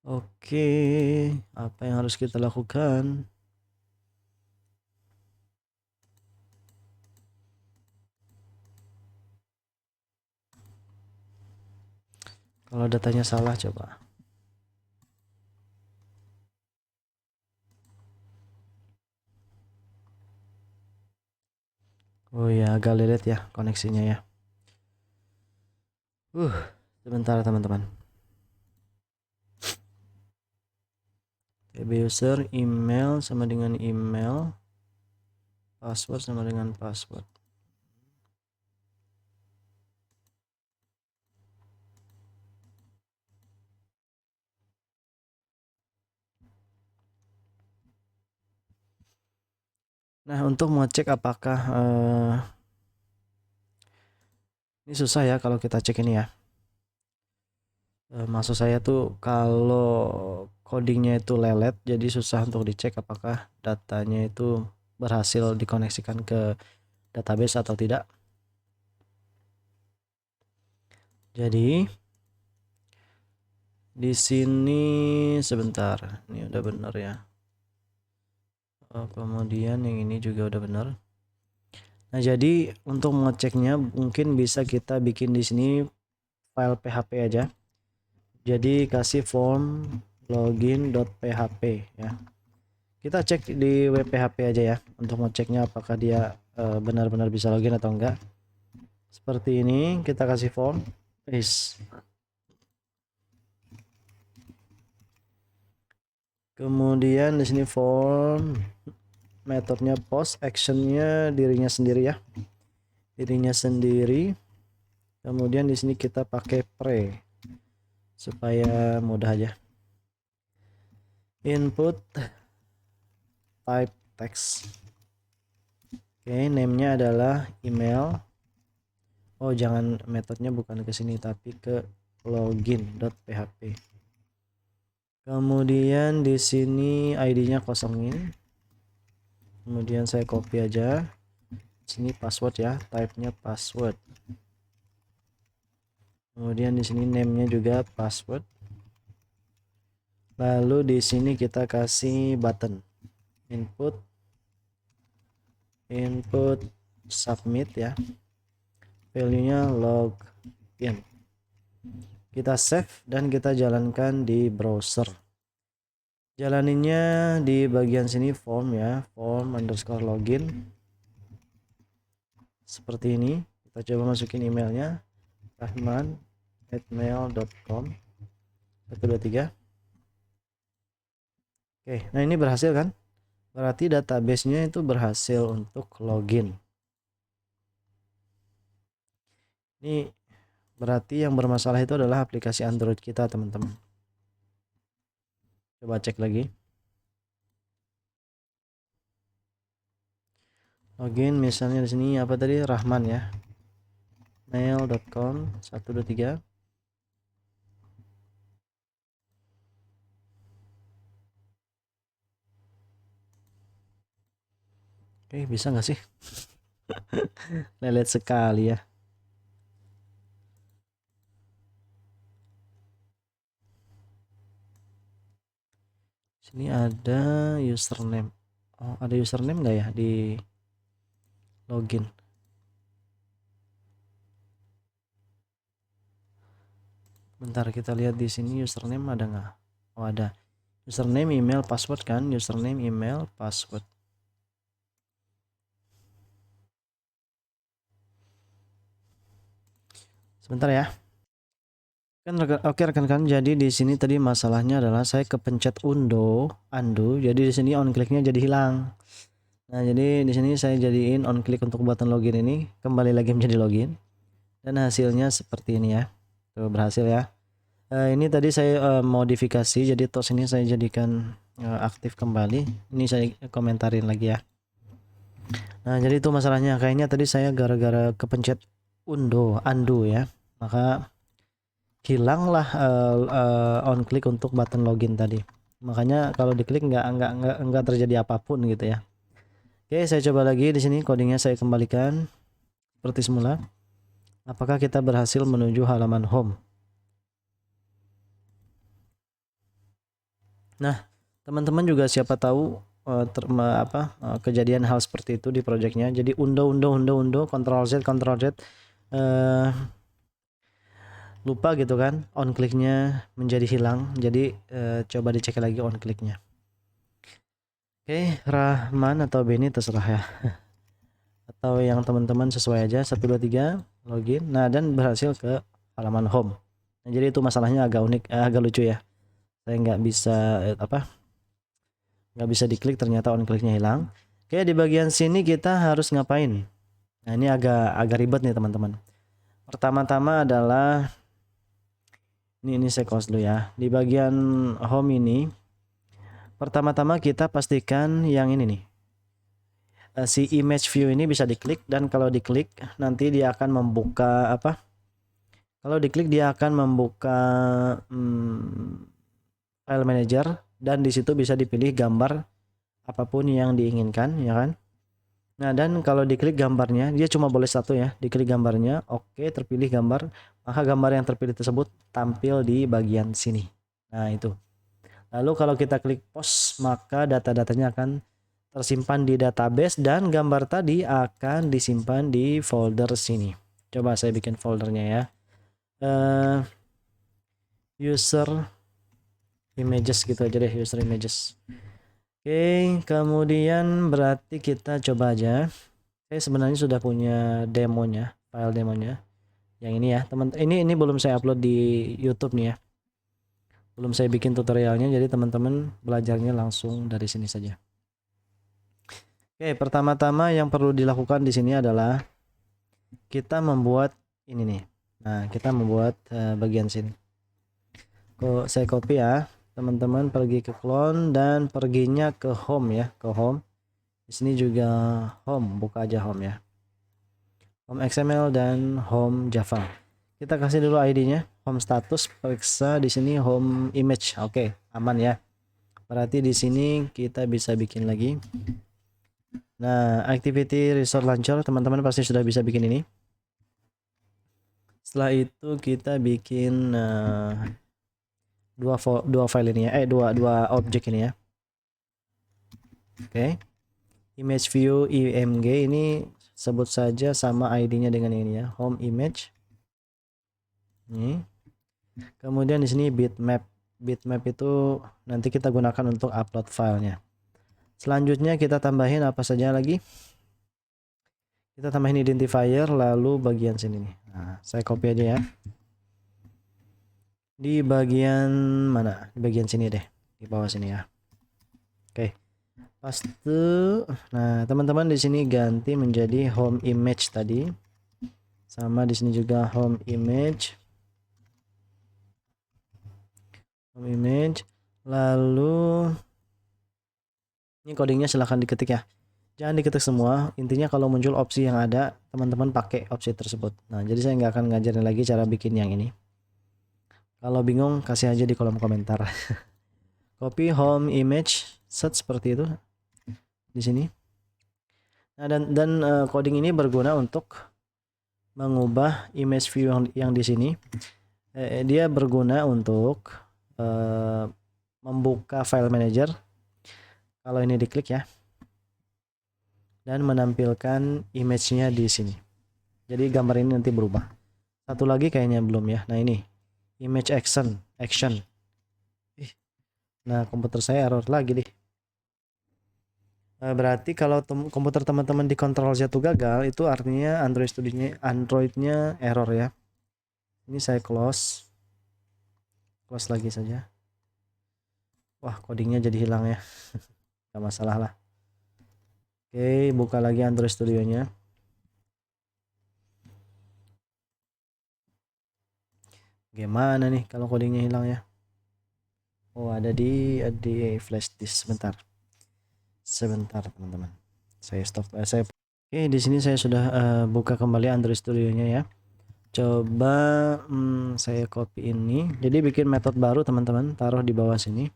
[SPEAKER 1] Oke, apa yang harus kita lakukan? Kalau datanya salah coba. Oh ya, agak lelet ya koneksinya ya. Sebentar teman-teman. TB user email sama dengan email, password sama dengan password. Nah, untuk mengecek apakah ini susah ya kalau kita cek ini ya. Maksud saya tuh kalau codingnya itu lelet, jadi susah untuk dicek apakah datanya itu berhasil dikoneksikan ke database atau tidak. Jadi di sini sebentar, ini udah benar ya. Kemudian yang ini juga udah benar. Nah, jadi untuk mengeceknya mungkin bisa kita bikin di sini file PHP aja. Jadi kasih form login.php ya. Kita cek di web PHP aja ya untuk ngeceknya apakah dia benar-benar bisa login atau enggak. Seperti ini, kita kasih form paste. Kemudian di sini form metodenya post, actionnya dirinya sendiri ya, dirinya sendiri. Kemudian di sini kita pakai pre supaya mudah aja. Input type text. Oke, name-nya adalah email. Oh, jangan, metodenya bukan ke sini tapi ke login.php. Kemudian di sini ID-nya kosongin. Kemudian saya copy aja. Sini password ya, type-nya password. Kemudian di sini name-nya juga password. Lalu di sini kita kasih button input submit ya. Value-nya login. Kita save dan kita jalankan di browser. Jalaninnya di bagian sini form ya, form underscore login. Seperti ini. Kita coba masukin emailnya, rahman@mail.com 123. Oke, nah ini berhasil kan? Berarti database-nya itu berhasil untuk login. Ini berarti yang bermasalah itu adalah aplikasi Android kita, teman-teman. Coba cek lagi. Login misalnya di sini apa tadi? Rahman ya. mail.com 123. Oke, bisa nggak sih? Lelet sekali ya. Sini ada username. Oh, ada username nggak ya di login? Bentar kita lihat di sini username ada nggak? Oh, ada. Username, email, password kan? Username, email, password. Sebentar ya. Kan oke rekan-rekan, jadi di sini tadi masalahnya adalah saya kepencet undo, jadi di sini on kliknya jadi hilang. Nah, jadi di sini saya jadiin on klik untuk button login ini kembali lagi menjadi login. Dan hasilnya seperti ini ya. Tuh, berhasil ya. Ini tadi saya modifikasi, jadi tos ini saya jadikan aktif kembali. Ini saya komentarin lagi ya. Nah, jadi itu masalahnya. Kayaknya tadi saya gara-gara kepencet undo ya. Maka hilanglah on click untuk button login tadi. Makanya kalau diklik nggak terjadi apapun gitu ya. Oke, saya coba lagi di sini, codingnya saya kembalikan seperti semula. Apakah kita berhasil menuju halaman home? Nah, teman-teman juga siapa tahu kejadian hal seperti itu di projectnya. Jadi undo, Ctrl Z lupa gitu kan, on clicknya menjadi hilang. Jadi coba dicek lagi on clicknya. Oke, Rahman atau Benny terserah ya. Atau yang teman-teman sesuai aja, 123 login. Nah, dan berhasil ke halaman home. Nah, jadi itu masalahnya agak unik, agak lucu ya. Saya nggak bisa nggak bisa diklik, ternyata on clicknya hilang. Oke, di bagian sini kita harus ngapain? Nah, ini agak ribet nih teman-teman. Pertama-tama adalah ini saya close dulu ya. Di bagian home ini, pertama-tama kita pastikan yang ini nih. Si image view ini bisa diklik, dan kalau diklik nanti dia akan membuka apa? Kalau diklik dia akan membuka file manager, dan di situ bisa dipilih gambar apapun yang diinginkan, ya kan? Nah, dan kalau diklik gambarnya, dia cuma boleh satu ya. Diklik gambarnya, oke, terpilih gambar, maka gambar yang terpilih tersebut tampil di bagian sini. Nah, itu. Lalu kalau kita klik post, maka data-datanya akan tersimpan di database, dan gambar tadi akan disimpan di folder sini. Coba saya bikin foldernya ya. User images gitu aja deh, user images. Oke, kemudian berarti kita coba aja. Saya sebenarnya sudah punya demonya, file demonya. Yang ini ya, teman. Ini belum saya upload di YouTube nih ya. Belum saya bikin tutorialnya, jadi teman-teman belajarnya langsung dari sini saja. Oke, pertama-tama yang perlu dilakukan di sini adalah kita membuat ini nih. Nah, kita membuat bagian sini. Saya copy ya. Teman-teman pergi ke clone dan perginya ke home ya, ke home. Di sini juga home, buka aja home ya. Home XML dan home Java. Kita kasih dulu ID-nya, home status, periksa di sini home image. Oke, aman ya. Berarti di sini kita bisa bikin lagi. Nah, activity resource launcher teman-teman pasti sudah bisa bikin ini. Setelah itu kita bikin dua file ini ya, dua objek ini ya. Oke. Image view img ini sebut saja sama ID-nya dengan ini ya, home image. Ini. Kemudian di sini bitmap. Bitmap itu nanti kita gunakan untuk upload filenya. Selanjutnya kita tambahin apa saja lagi? Kita tambahin identifier lalu bagian sini nih. Nah, saya copy aja ya. Di bagian mana? Di bagian sini deh. Di bawah sini ya. Oke. Paste. Nah, teman-teman di sini ganti menjadi home image tadi. Sama di sini juga home image. Home image. Lalu ini codingnya silahkan diketik ya. Jangan diketik semua, intinya kalau muncul opsi yang ada, teman-teman pakai opsi tersebut. Nah, jadi saya nggak akan ngajarin lagi cara bikin yang ini. Kalau bingung, kasih aja di kolom komentar. Copy home image, set seperti itu di sini. Nah, dan coding ini berguna untuk mengubah image view yang di sini. Dia berguna untuk membuka file manager. Kalau ini diklik ya. Dan menampilkan image-nya di sini. Jadi gambar ini nanti berubah. Satu lagi kayaknya belum ya. Nah, ini image action. Nah, komputer saya error lagi deh. Berarti kalau komputer teman-teman di Ctrl Z gagal, itu artinya Androidnya error ya. Ini saya close lagi saja. Wah, codingnya jadi hilang ya. Gak masalah lah. Oke, buka lagi Android Studio-nya. Gimana nih kalau codingnya hilang ya? Oh, ada di flash disk. Sebentar teman-teman. Saya stop. Oke, di sini saya sudah buka kembali Android Studio-nya ya. Coba saya copy ini. Jadi bikin metode baru teman-teman, taruh di bawah sini.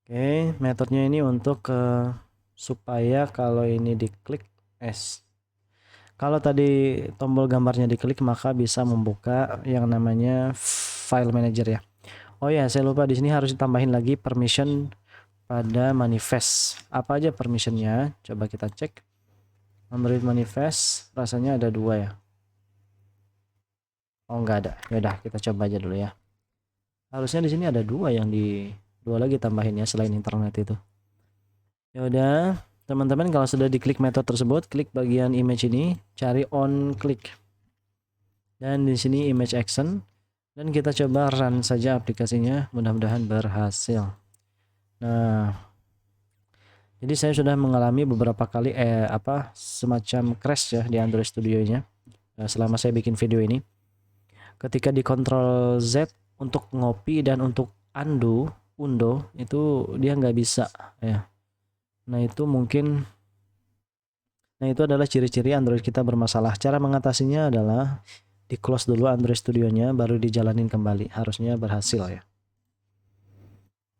[SPEAKER 1] Oke, metodenya ini untuk supaya kalau ini diklik S. Kalau tadi tombol gambarnya diklik maka bisa membuka yang namanya file manager ya. Oh ya, saya lupa di sini harus ditambahin lagi permission pada manifest. Apa aja permissionnya? Coba kita cek. Android manifest rasanya ada 2 ya. Oh, nggak ada. Ya udah, kita coba aja dulu ya. Harusnya di sini ada 2 yang di 2 lagi tambahin ya selain internet itu. Ya udah, teman-teman kalau sudah diklik metode tersebut, klik bagian image ini, cari on click. Dan di sini image action dan kita coba run saja aplikasinya, mudah-mudahan berhasil. Nah, jadi saya sudah mengalami beberapa kali semacam crash ya di Android Studio-nya selama saya bikin video ini. Ketika di Ctrl Z untuk ngopi dan untuk undo itu dia nggak bisa ya. Nah, itu adalah ciri-ciri Android kita bermasalah. Cara mengatasinya adalah di close dulu Android Studio-nya baru dijalanin kembali. Harusnya berhasil ya.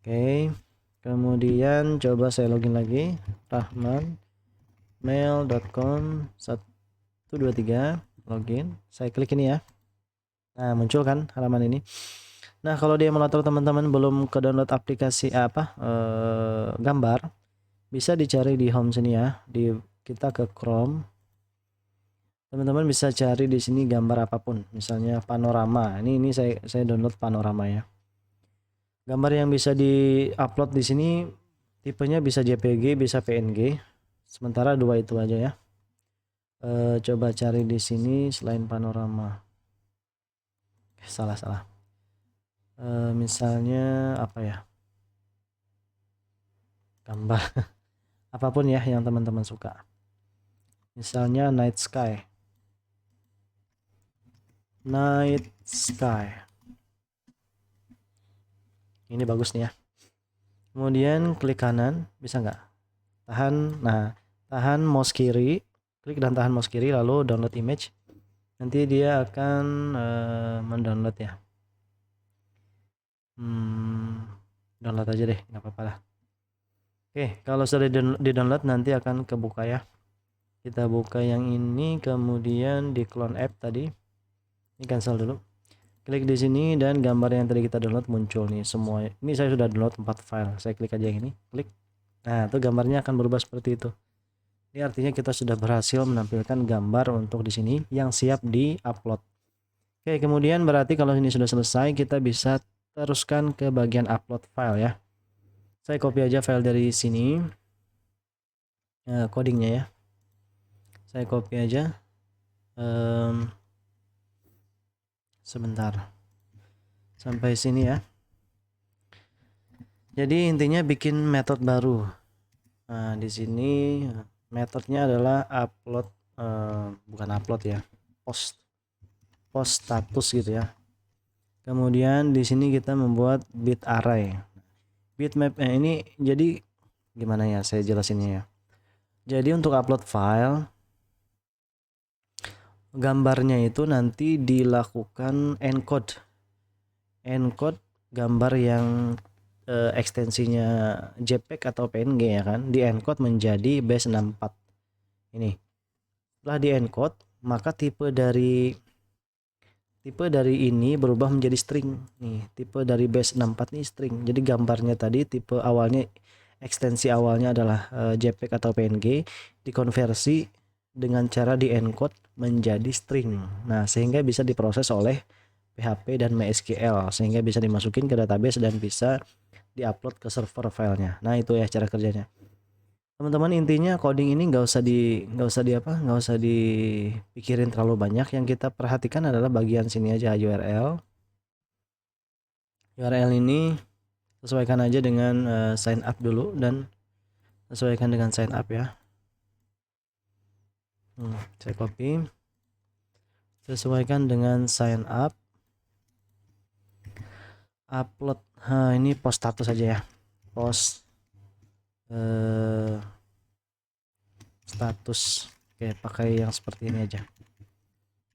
[SPEAKER 1] Oke. Kemudian coba saya login lagi. rahman.mail.com 123 login. Saya klik ini ya. Nah, muncul kan halaman ini. Nah, kalau di emulator teman-teman belum ke download aplikasi gambar, bisa dicari di home sini ya. Kita ke Chrome. Teman-teman bisa cari di sini gambar apapun, misalnya panorama. Ini saya download panorama ya. Gambar yang bisa di-upload di sini tipenya bisa JPG, bisa PNG. Sementara 2 itu aja ya. Coba cari di sini selain panorama. Salah. Misalnya apa ya? Gambar apapun ya yang teman-teman suka. Misalnya night sky. Ini bagus nih ya. Kemudian klik kanan, bisa nggak? Tahan mouse kiri, klik dan tahan mouse kiri lalu download image. Nanti dia akan mendownload ya. Download aja deh, nggak apa-apa lah. Oke, kalau sudah di-download nanti akan kebuka ya. Kita buka yang ini, kemudian di clone app tadi. Ini cancel dulu. Klik di sini dan gambar yang tadi kita download muncul nih semua. Ini saya sudah download 4 file. Saya klik aja yang ini, klik. Nah, itu gambarnya akan berubah seperti itu. Ini artinya kita sudah berhasil menampilkan gambar untuk di sini yang siap di-upload. Oke, kemudian berarti kalau ini sudah selesai, kita bisa teruskan ke bagian upload file ya. Saya copy aja file dari sini. Codingnya ya. Saya copy aja. Sebentar. Sampai sini ya. Jadi intinya bikin metode baru. Nah, di sini metodenya adalah upload, bukan upload ya, post status gitu ya. Kemudian di sini kita membuat bit array. Bitmap ini jadi gimana ya saya jelasinnya ya. Jadi untuk upload file, gambarnya itu nanti dilakukan encode gambar yang ekstensinya JPEG atau PNG ya kan, di encode menjadi base64 ini. Setelah di encode, maka tipe dari ini berubah menjadi string nih. Tipe dari base64 ini string. Jadi gambarnya tadi tipe awalnya, ekstensi awalnya adalah JPEG atau PNG, dikonversi dengan cara di encode menjadi string. Nah, sehingga bisa diproses oleh PHP dan MySQL, sehingga bisa dimasukin ke database dan bisa diupload ke server filenya. Nah, itu ya cara kerjanya. Teman-teman, intinya coding ini nggak usah dipikirin terlalu banyak. Yang kita perhatikan adalah bagian sini aja, URL ini sesuaikan aja dengan sign up dulu dan sesuaikan dengan sign up ya. Saya copy, sesuaikan dengan sign up, upload. Ini post status aja ya, post status. Oke, pakai yang seperti ini aja.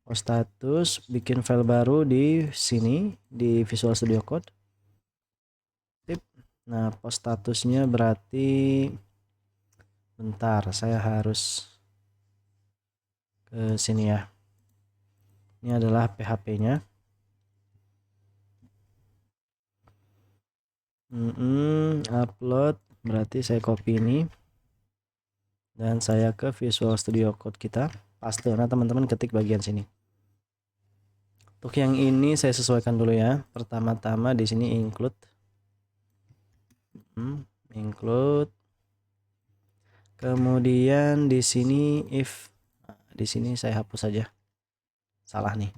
[SPEAKER 1] Post status, bikin file baru di sini di Visual Studio Code. Tip. Nah, post statusnya berarti bentar, saya harus ke sini ya. Ini adalah PHP-nya. Upload, berarti saya copy ini dan saya ke Visual Studio Code kita, paste. Nah, teman-teman ketik bagian sini. Untuk yang ini saya sesuaikan dulu ya. Pertama-tama di sini include. Kemudian di sini if. Nah, di sini saya hapus saja. Salah nih.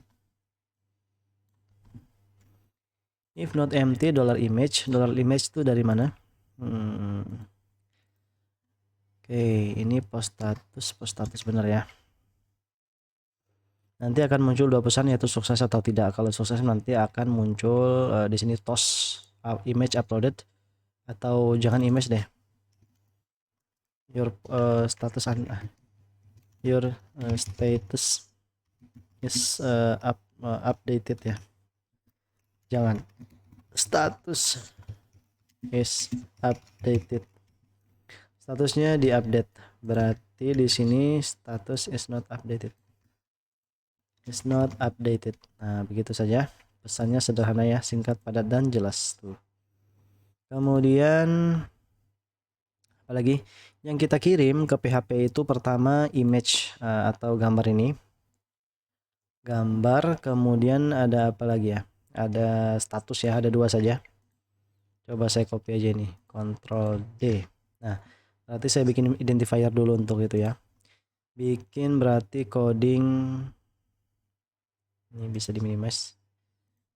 [SPEAKER 1] If not empty $image itu dari mana? Oke, ini post status benar ya. Nanti akan muncul dua pesan, yaitu sukses atau tidak. Kalau sukses nanti akan muncul di sini toast image uploaded, atau jangan image deh. Your status is updated ya. Jangan, status is updated. Statusnya diupdate. Berarti di sini status is not updated. Is not updated. Nah, begitu saja. Pesannya sederhana ya, singkat, padat, dan jelas tuh. Kemudian apalagi yang kita kirim ke PHP itu pertama image atau gambar ini. Gambar, kemudian ada apa lagi ya? Ada status ya, ada dua saja. Coba saya copy aja nih, Ctrl D. Nah, berarti saya bikin identifier dulu untuk itu ya. Bikin berarti coding ini bisa di minimize.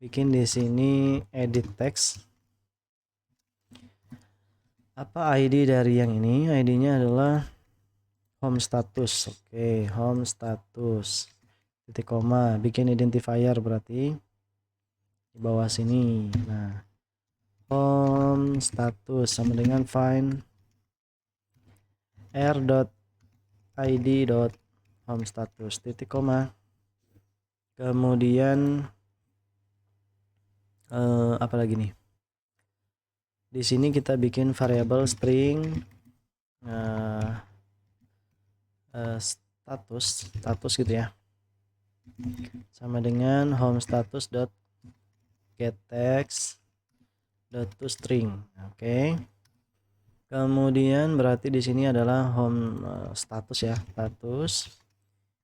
[SPEAKER 1] Bikin di sini edit text. Apa ID dari yang ini? ID-nya adalah home status. Oke, home status. Titik koma, bikin identifier berarti di bawah sini. Nah, home status sama dengan find r.id.home status titik koma. Kemudian apa lagi nih? Di sini kita bikin variabel string status gitu ya, sama dengan home status dot get text dot to string. Oke. Kemudian berarti di sini adalah home status ya, status.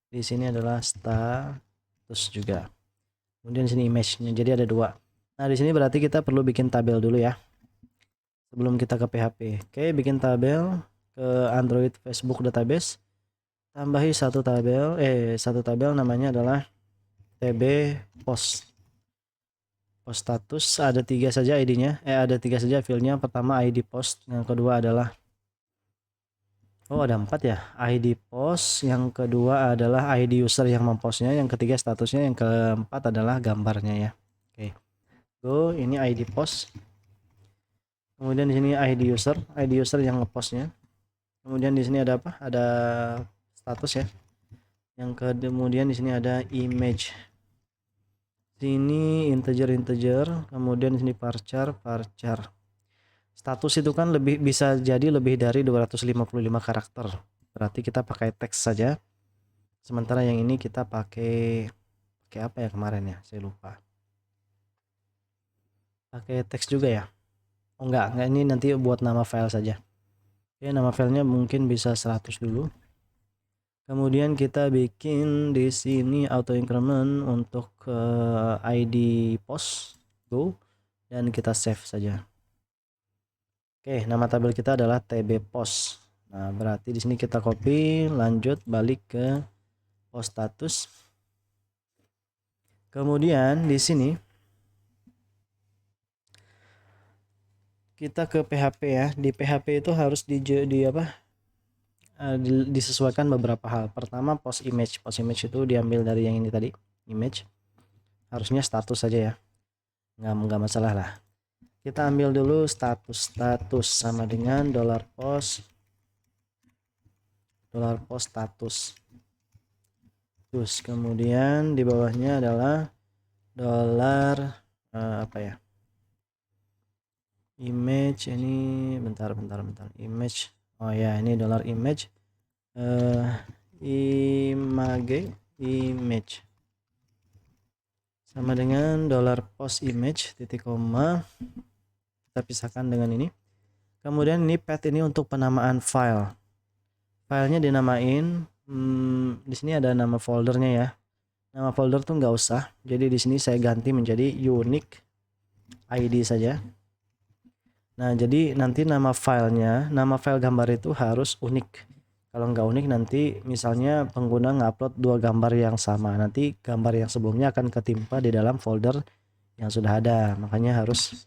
[SPEAKER 1] Di sini adalah status juga. Kemudian di sini image-nya, jadi ada dua. Nah, di sini berarti kita perlu bikin tabel dulu ya, sebelum kita ke PHP. Oke, bikin tabel ke Android Facebook database. Tambahi satu tabel namanya adalah tb post. Post status ada 3 saja ID-nya, ada 3 saja fieldnya. Pertama ID post, yang kedua adalah ada 4 ya, ID post, yang kedua adalah ID user yang mempostnya, yang ketiga statusnya, yang keempat adalah gambarnya ya. Oke, go, ini ID post. Kemudian di sini ID user yang ngepostnya. Kemudian di sini ada apa? Ada status ya. Yang kemudian di sini ada image. Sini integer. Kemudian di sini varchar. Status itu kan bisa jadi lebih dari 255 karakter. Berarti kita pakai teks saja. Sementara yang ini kita pakai apa ya kemarin ya? Saya lupa. Pakai teks juga ya? Oh enggak, ini nanti buat nama file saja. Oke, nama filenya mungkin bisa 100 dulu. Kemudian kita bikin di sini auto increment untuk ID post, go, dan kita save saja. Oke, nama tabel kita adalah tb post. Nah, berarti di sini kita copy, lanjut balik ke post status. Kemudian di sini kita ke PHP ya. Di PHP itu harus disesuaikan beberapa hal. Pertama, post image itu diambil dari yang ini tadi, image. Harusnya status saja ya, nggak masalah lah. Kita ambil dulu status sama dengan $post status. Terus kemudian di bawahnya adalah apa ya, image. Ini bentar image. Oh ya, ini $image image sama dengan $post image titik koma. Kita pisahkan dengan ini. Kemudian ini path ini untuk penamaan file. Filenya dinamain di sini ada nama foldernya ya. Nama folder tuh nggak usah. Jadi di sini saya ganti menjadi unique ID saja. Nah, jadi nanti nama file gambar itu harus unik. Kalau nggak unik nanti misalnya pengguna ngupload 2 gambar yang sama, nanti gambar yang sebelumnya akan ketimpa di dalam folder yang sudah ada. Makanya harus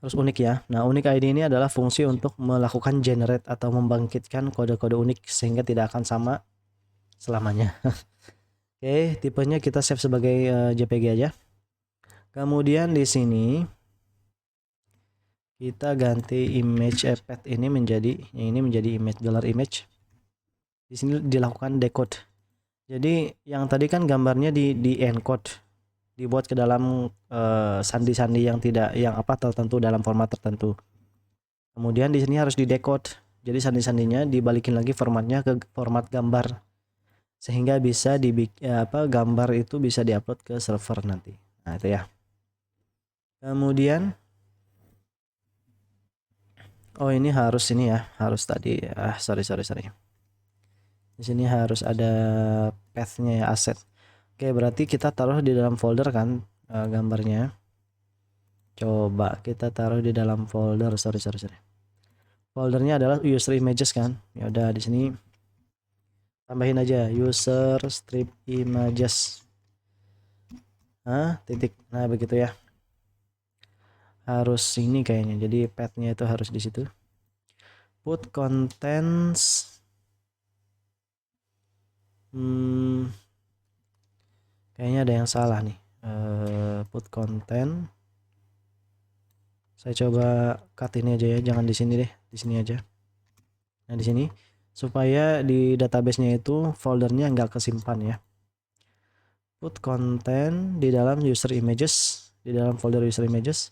[SPEAKER 1] unik ya. Nah, unik ID ini adalah fungsi untuk melakukan generate atau membangkitkan kode-kode unik sehingga tidak akan sama selamanya. Oke, tipenya kita save sebagai JPG aja. Kemudian di sini kita ganti image path ini menjadi image $image. Di sini dilakukan decode. Jadi yang tadi kan gambarnya di encode, dibuat ke dalam sandi-sandi yang tertentu dalam format tertentu. Kemudian di sini harus didecode. Jadi sandi-sandinya dibalikin lagi formatnya ke format gambar sehingga bisa gambar itu bisa diupload ke server nanti. Nah, itu ya. Kemudian ini harus tadi sorry. Di sini harus ada path-nya ya, aset. Oke, berarti kita taruh di dalam folder kan gambarnya. Coba kita taruh di dalam folder, sorry. Foldernya adalah user images kan. Ya udah, di sini tambahin aja user strip images. Titik. Nah, begitu ya. harus ini kayaknya, jadi path-nya itu harus di situ. Put contents, kayaknya ada yang salah nih. Put content, saya coba cut ini aja ya, jangan di sini deh, di sini aja. Nah di sini supaya di database-nya itu foldernya nggak kesimpan ya. Put content di dalam user images, di dalam folder user images.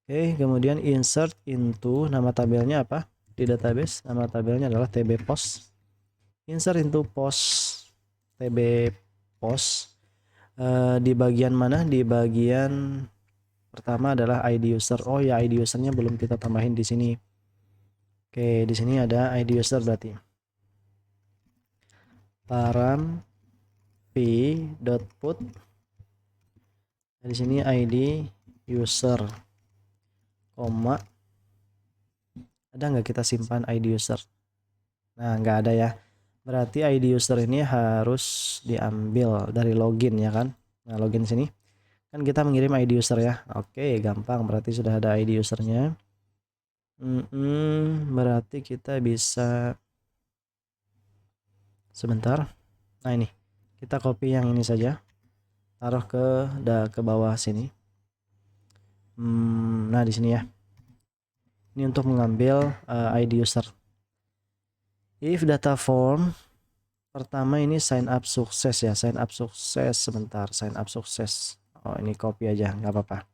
[SPEAKER 1] Oke, kemudian insert into, nama tabelnya apa di database? Nama tabelnya adalah tb post. Insert into post, tb post. Di bagian mana? Di bagian pertama adalah ID user. Oh ya, ID usernya belum kita tambahin di sini. Oke, di sini ada ID user berarti. Param p.put. Di sini ID user, koma. Ada nggak kita simpan ID user? Nah, nggak ada ya. Berarti ID user ini harus diambil dari login ya kan? Nah, login sini. Kan kita mengirim ID user ya. Oke, gampang. Berarti sudah ada ID usernya. Berarti kita bisa, sebentar. Nah ini, kita copy yang ini saja, taruh ke bawah sini. Nah di sini ya. Ini untuk mengambil ID user. If data form, pertama ini sign up sukses ya, sign up sukses. Sebentar, sign up sukses. Oh ini copy aja, nggak apa-apa.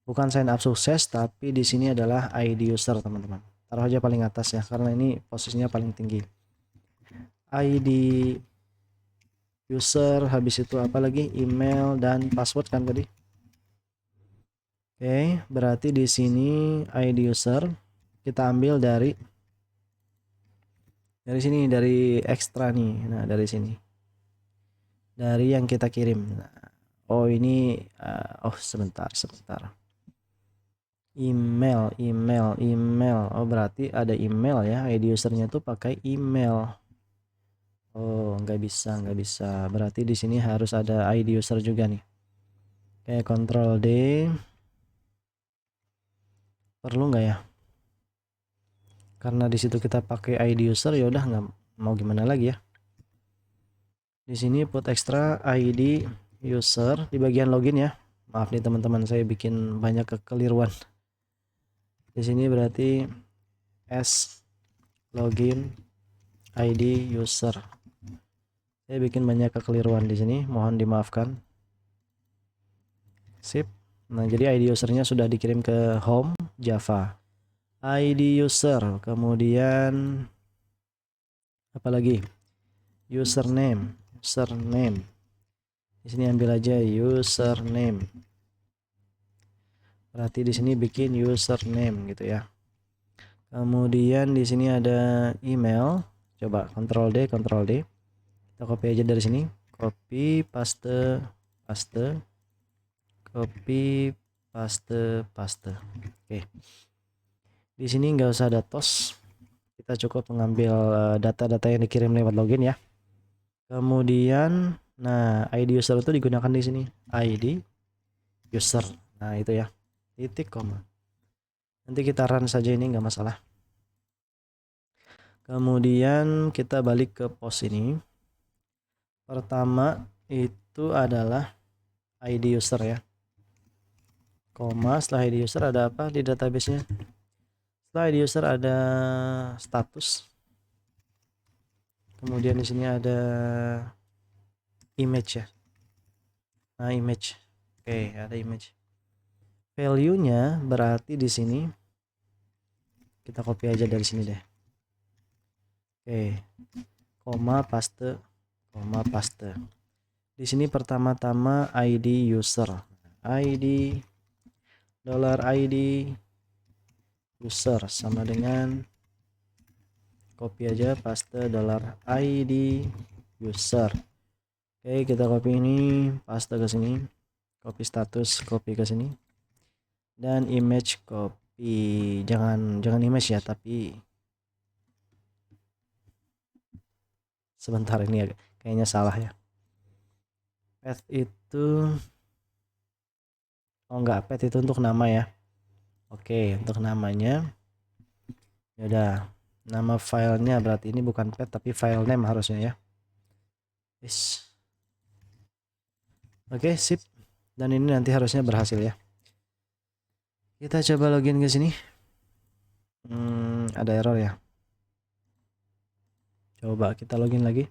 [SPEAKER 1] Bukan sign up sukses, tapi di sini adalah ID user teman-teman. Taruh aja paling atas ya, karena ini posisinya paling tinggi. ID user, habis itu apa lagi? Email dan password kan tadi. Oke, berarti di sini ID user kita ambil dari sini, dari ekstra nih. Nah, dari sini. Dari yang kita kirim. Nah, oh ini sebentar. Email. Oh, berarti ada email ya. ID usernya tuh pakai email. Oh, nggak bisa. Berarti di sini harus ada ID user juga nih. Oke, Ctrl D. Perlu nggak ya? Karena di situ kita pakai ID user, ya udah nggak mau gimana lagi ya. Di sini put extra ID user di bagian login ya. Maaf nih teman-teman, saya bikin banyak kekeliruan. Di sini berarti s login ID user. Saya bikin banyak kekeliruan di sini, mohon dimaafkan. Sip. Nah, jadi ID usernya sudah dikirim ke home Java. ID user, kemudian apa lagi? Username. Di sini ambil aja username. Berarti di sini bikin username gitu ya. Kemudian di sini ada email. Coba Ctrl D. Kita copy aja dari sini. Copy, paste. Copy, paste. Oke. Di sini nggak usah ada tos. Kita cukup mengambil data-data yang dikirim lewat login ya. Kemudian, nah ID user itu digunakan di sini. ID user. Nah itu ya. Titik koma. Nanti kita run saja, ini nggak masalah. Kemudian kita balik ke post ini. Pertama itu adalah ID user ya. Koma, setelah ID user ada apa di database-nya? Setelah ID user ada status. Kemudian di sini ada image ya. Nah, image. Oke, ada image. Value-nya berarti di sini kita copy aja dari sini deh. Oke. Koma paste. Di sini pertama-tama ID user. ID $ID user sama dengan copy aja, paste $ID user. Oke, kita copy ini, paste ke sini. Copy status, copy ke sini. Dan image copy. Jangan image ya, tapi sebentar, ini kayaknya salah ya. Path itu, oh enggak, path itu untuk nama ya. Oke, untuk namanya ya udah, nama filenya berarti ini bukan pet tapi file name harusnya ya. Yes. Oke, sip. Dan ini nanti harusnya berhasil ya. Kita coba login ke sini. Ada error ya. Coba kita login lagi.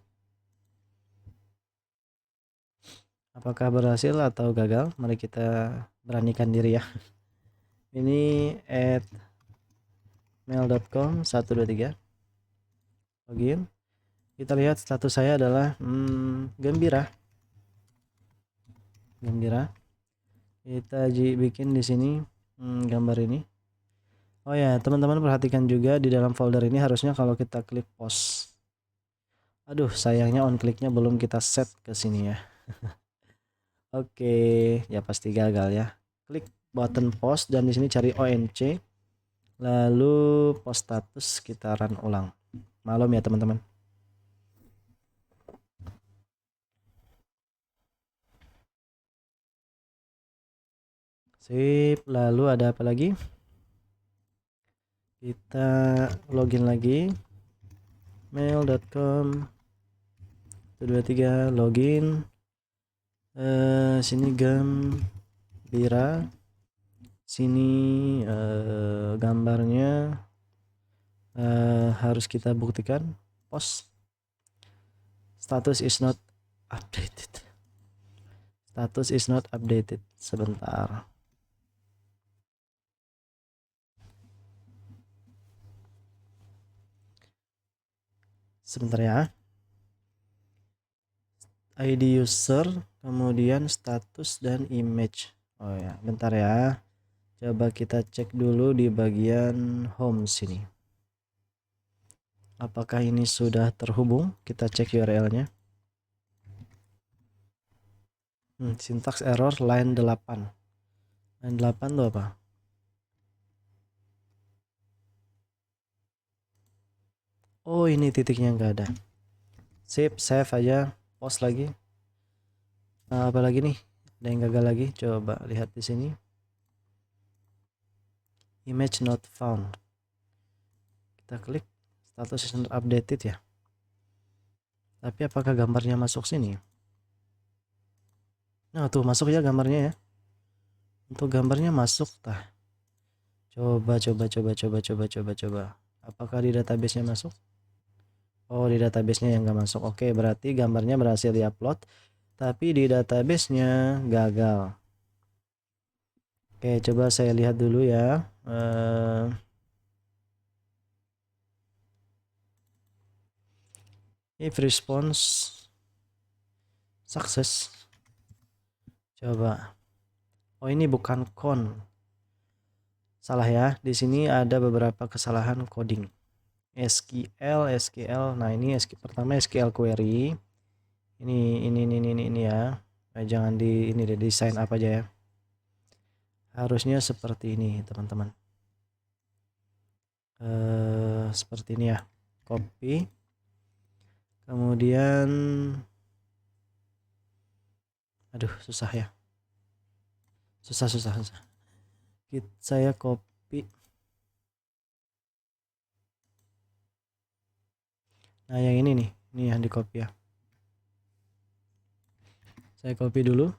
[SPEAKER 1] Apakah berhasil atau gagal? Mari kita beranikan diri ya. Ini at mail.com 123. Login. Kita lihat status saya adalah gembira. Gembira. Kita bikin di sini gambar ini. Oh ya, teman-teman perhatikan juga di dalam folder ini harusnya kalau kita klik post. Aduh, sayangnya on clicknya belum kita set ke sini ya. Oke, ya pasti gagal ya. Klik button post dan di sini cari ONC. Lalu post status kita run ulang. Maklum ya teman-teman. Sip, lalu ada apa lagi? Kita login lagi. mail.com 123 login. Sini gembira. Sini gambarnya harus kita buktikan post. Status is not updated. Status is not updated. Sebentar. Sebentar ya. ID user, kemudian status dan image. Oh ya, bentar ya. Coba kita cek dulu di bagian home sini. Apakah ini sudah terhubung? Kita cek URL-nya. Syntax error line 8. Line 8 itu apa? Oh, ini titiknya nggak ada. Sip, save aja. Post lagi. Nah, apa lagi nih? Ada yang gagal lagi. Coba lihat di sini. Image not found. Kita klik. Status is not updated ya. Tapi apakah gambarnya masuk sini? Nah, tuh masuk ya gambarnya ya. Untuk gambarnya masuk tah. Coba. Apakah di database-nya masuk? Oh, di database-nya yang nggak masuk. Oke, berarti gambarnya berhasil diupload, tapi di database-nya gagal. Oke, coba saya lihat dulu ya. If response success. Coba. Oh, ini bukan con. Salah ya. Di sini ada beberapa kesalahan coding. SQL. Nah, ini pertama SQL query. Ini ya. Jangan ini deh, desain apa aja ya. Harusnya seperti ini, teman-teman. Seperti ini ya. Copy. Kemudian aduh, susah ya. Susah. Saya copy. Nah, yang ini nih. Ini yang di copy ya. Saya copy dulu.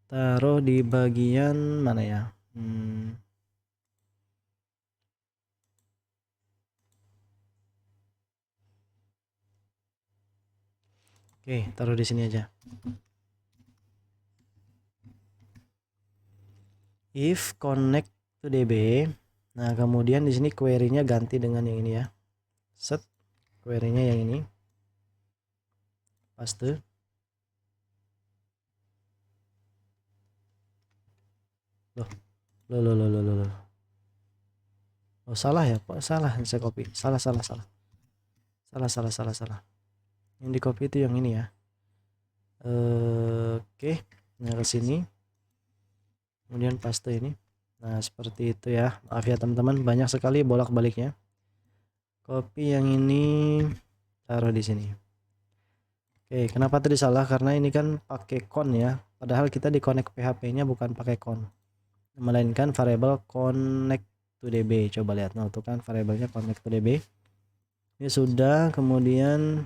[SPEAKER 1] Taruh di bagian mana ya? Oke, taruh di sini aja. If connect to DB. Nah, kemudian di sini query-nya ganti dengan yang ini ya. Set query-nya yang ini. Paste. Loh. Oh, salah ya, Pak. Salah saya copy. Salah. Yang di copy itu yang ini ya. Oke. Nah, ke sini. Kemudian paste ini. Nah, seperti itu ya. Maaf ya teman-teman, banyak sekali bolak-baliknya. Copy yang ini, taruh di sini. Oke, kenapa tadi salah? Karena ini kan pakai con ya. Padahal kita di connect PHP-nya bukan pakai con. melainkan variabel connect to DB. Coba lihat, nah itu kan variabelnya connect to DB. Ini sudah, kemudian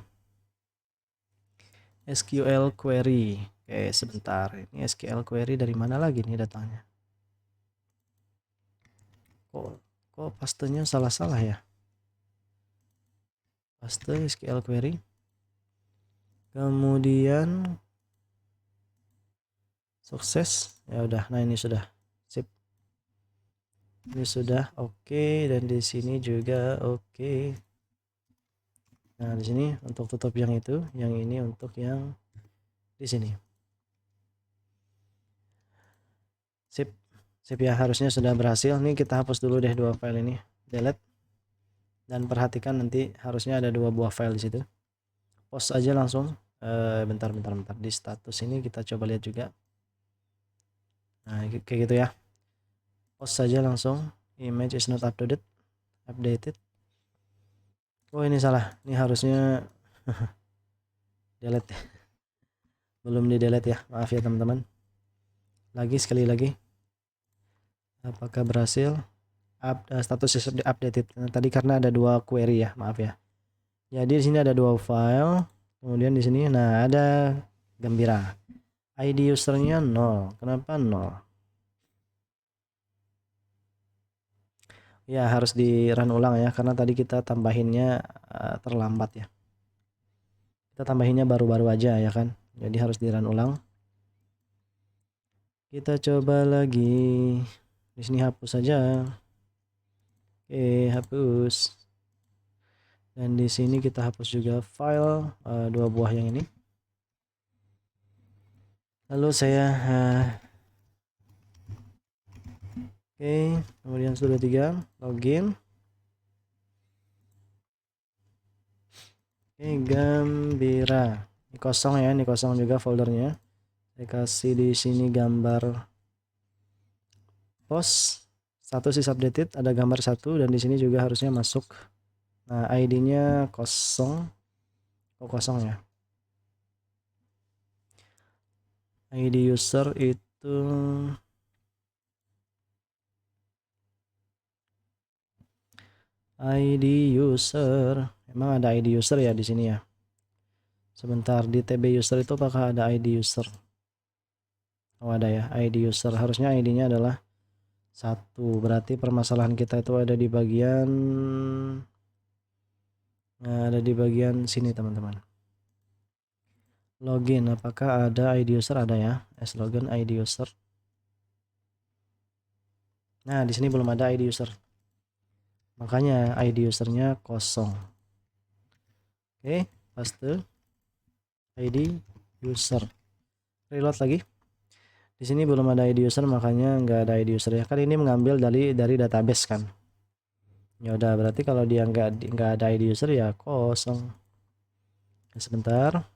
[SPEAKER 1] SQL query. Oke, sebentar. Ini SQL query dari mana lagi nih datanya? Kok pastenya salah-salah ya? Paste SQL query. Kemudian sukses. Ya udah, nah ini sudah. Sip. Ini sudah oke, dan di sini juga oke. Nah, di sini untuk tutup yang itu, yang ini untuk yang di sini. Sip. Sip ya, harusnya sudah berhasil. Nih kita hapus dulu deh dua file ini. Delete. Dan perhatikan nanti harusnya ada 2 buah file di situ. Post aja langsung. Bentar. Di status ini kita coba lihat juga. Nah, kayak gitu ya. Post saja langsung. Image is not updated. Oh, ini salah. Ini harusnya delete. Belum di delete ya. Maaf ya teman-teman. Sekali lagi. Apakah berhasil? Status is updated. Nah, tadi karena ada 2 query ya. Maaf ya. Jadi di sini ada 2 file. Kemudian di sini nah ada Gembira. ID usernya 0. Kenapa 0? Ya harus di run ulang ya, karena tadi kita tambahinnya terlambat ya. Kita tambahinnya baru-baru aja ya kan, jadi harus di run ulang. Kita coba lagi. Di sini hapus saja. Oke, hapus. Dan di sini kita hapus juga file 2 buah yang ini. Lalu saya oke, kemudian sudah 3 login. Oke, Gembira. Ini kosong ya, ini kosong juga foldernya. Saya kasih di sini gambar post, status is updated, ada gambar 1, dan di sini juga harusnya masuk. Nah, ID-nya kosong. Oh, kosong ya. ID user itu emang ada ID user ya di sini ya. Sebentar, di TB user itu apakah ada ID user? Oh, ada ya, ID user. Harusnya ID-nya adalah 1. Berarti permasalahan kita itu ada di bagian sini teman-teman. Login, apakah ada ID user? Ada ya, slogin ID user. Nah, di sini belum ada ID user, makanya ID usernya kosong. Oke, paste ID user, reload lagi. Di sini belum ada ID user, makanya nggak ada ID user ya. Kan ini mengambil dari database kan. Ya udah, berarti kalau dia nggak ada ID user ya kosong. Sebentar,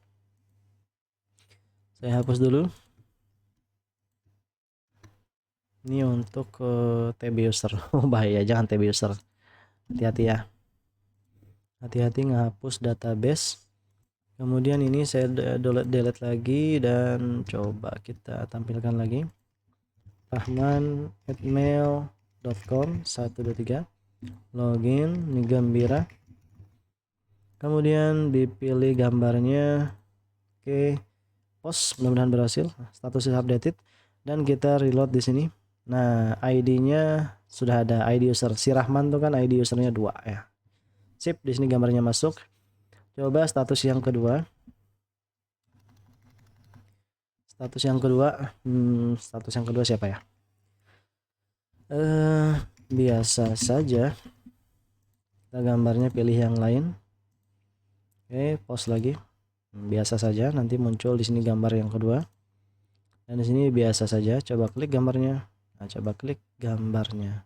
[SPEAKER 1] saya hapus dulu. Ini untuk TB user. Oh, bahaya, jangan TB user. Hati-hati ya. Hati-hati ngehapus database. Kemudian ini saya delete lagi dan coba kita tampilkan lagi. rahman@mail.com 123. Login, ini Gembira. Kemudian dipilih gambarnya. Oke. Post, mudah-mudahan berhasil. Status is updated dan kita reload di sini. Nah, ID-nya sudah ada, ID user. Si Rahman tuh kan ID usernya 2 ya. Sip, di sini gambarnya masuk. Coba status yang kedua. Status yang kedua siapa ya? Biasa saja. Kita gambarnya pilih yang lain. Oke, post lagi. Biasa saja, nanti muncul di sini gambar yang kedua. Dan di sini biasa saja, coba klik gambarnya. Nah, coba klik gambarnya.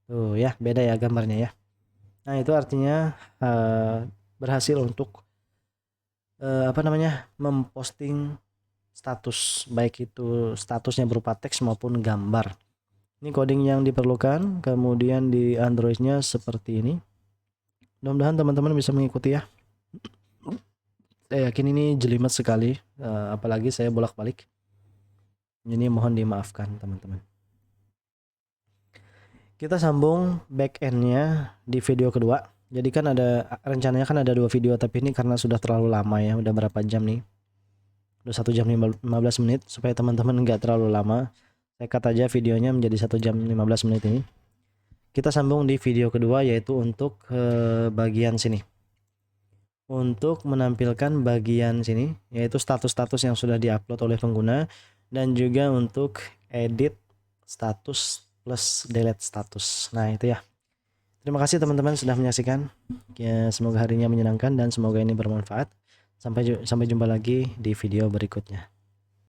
[SPEAKER 1] Tuh ya, beda ya gambarnya ya. Nah, itu artinya berhasil untuk memposting status, baik itu statusnya berupa teks maupun gambar. Ini coding yang diperlukan, kemudian di Androidnya seperti ini. Mudah-mudahan teman-teman bisa mengikuti ya. Saya yakin ini jelimet sekali, apalagi saya bolak-balik. Ini mohon dimaafkan teman-teman. Kita sambung back endnya di video kedua. Jadi kan rencananya kan ada 2 video, tapi ini karena sudah terlalu lama ya, udah berapa jam nih? Udah 1 jam 15 menit. Supaya teman-teman nggak terlalu lama, saya cut aja videonya menjadi 1 jam 15 menit ini. Kita sambung di video kedua, yaitu untuk bagian sini. Untuk menampilkan bagian sini, yaitu status-status yang sudah diupload oleh pengguna, dan juga untuk edit status plus delete status. Nah itu ya. Terima kasih teman-teman sudah menyaksikan. Ya, semoga harinya menyenangkan dan semoga ini bermanfaat. Sampai jumpa lagi di video berikutnya.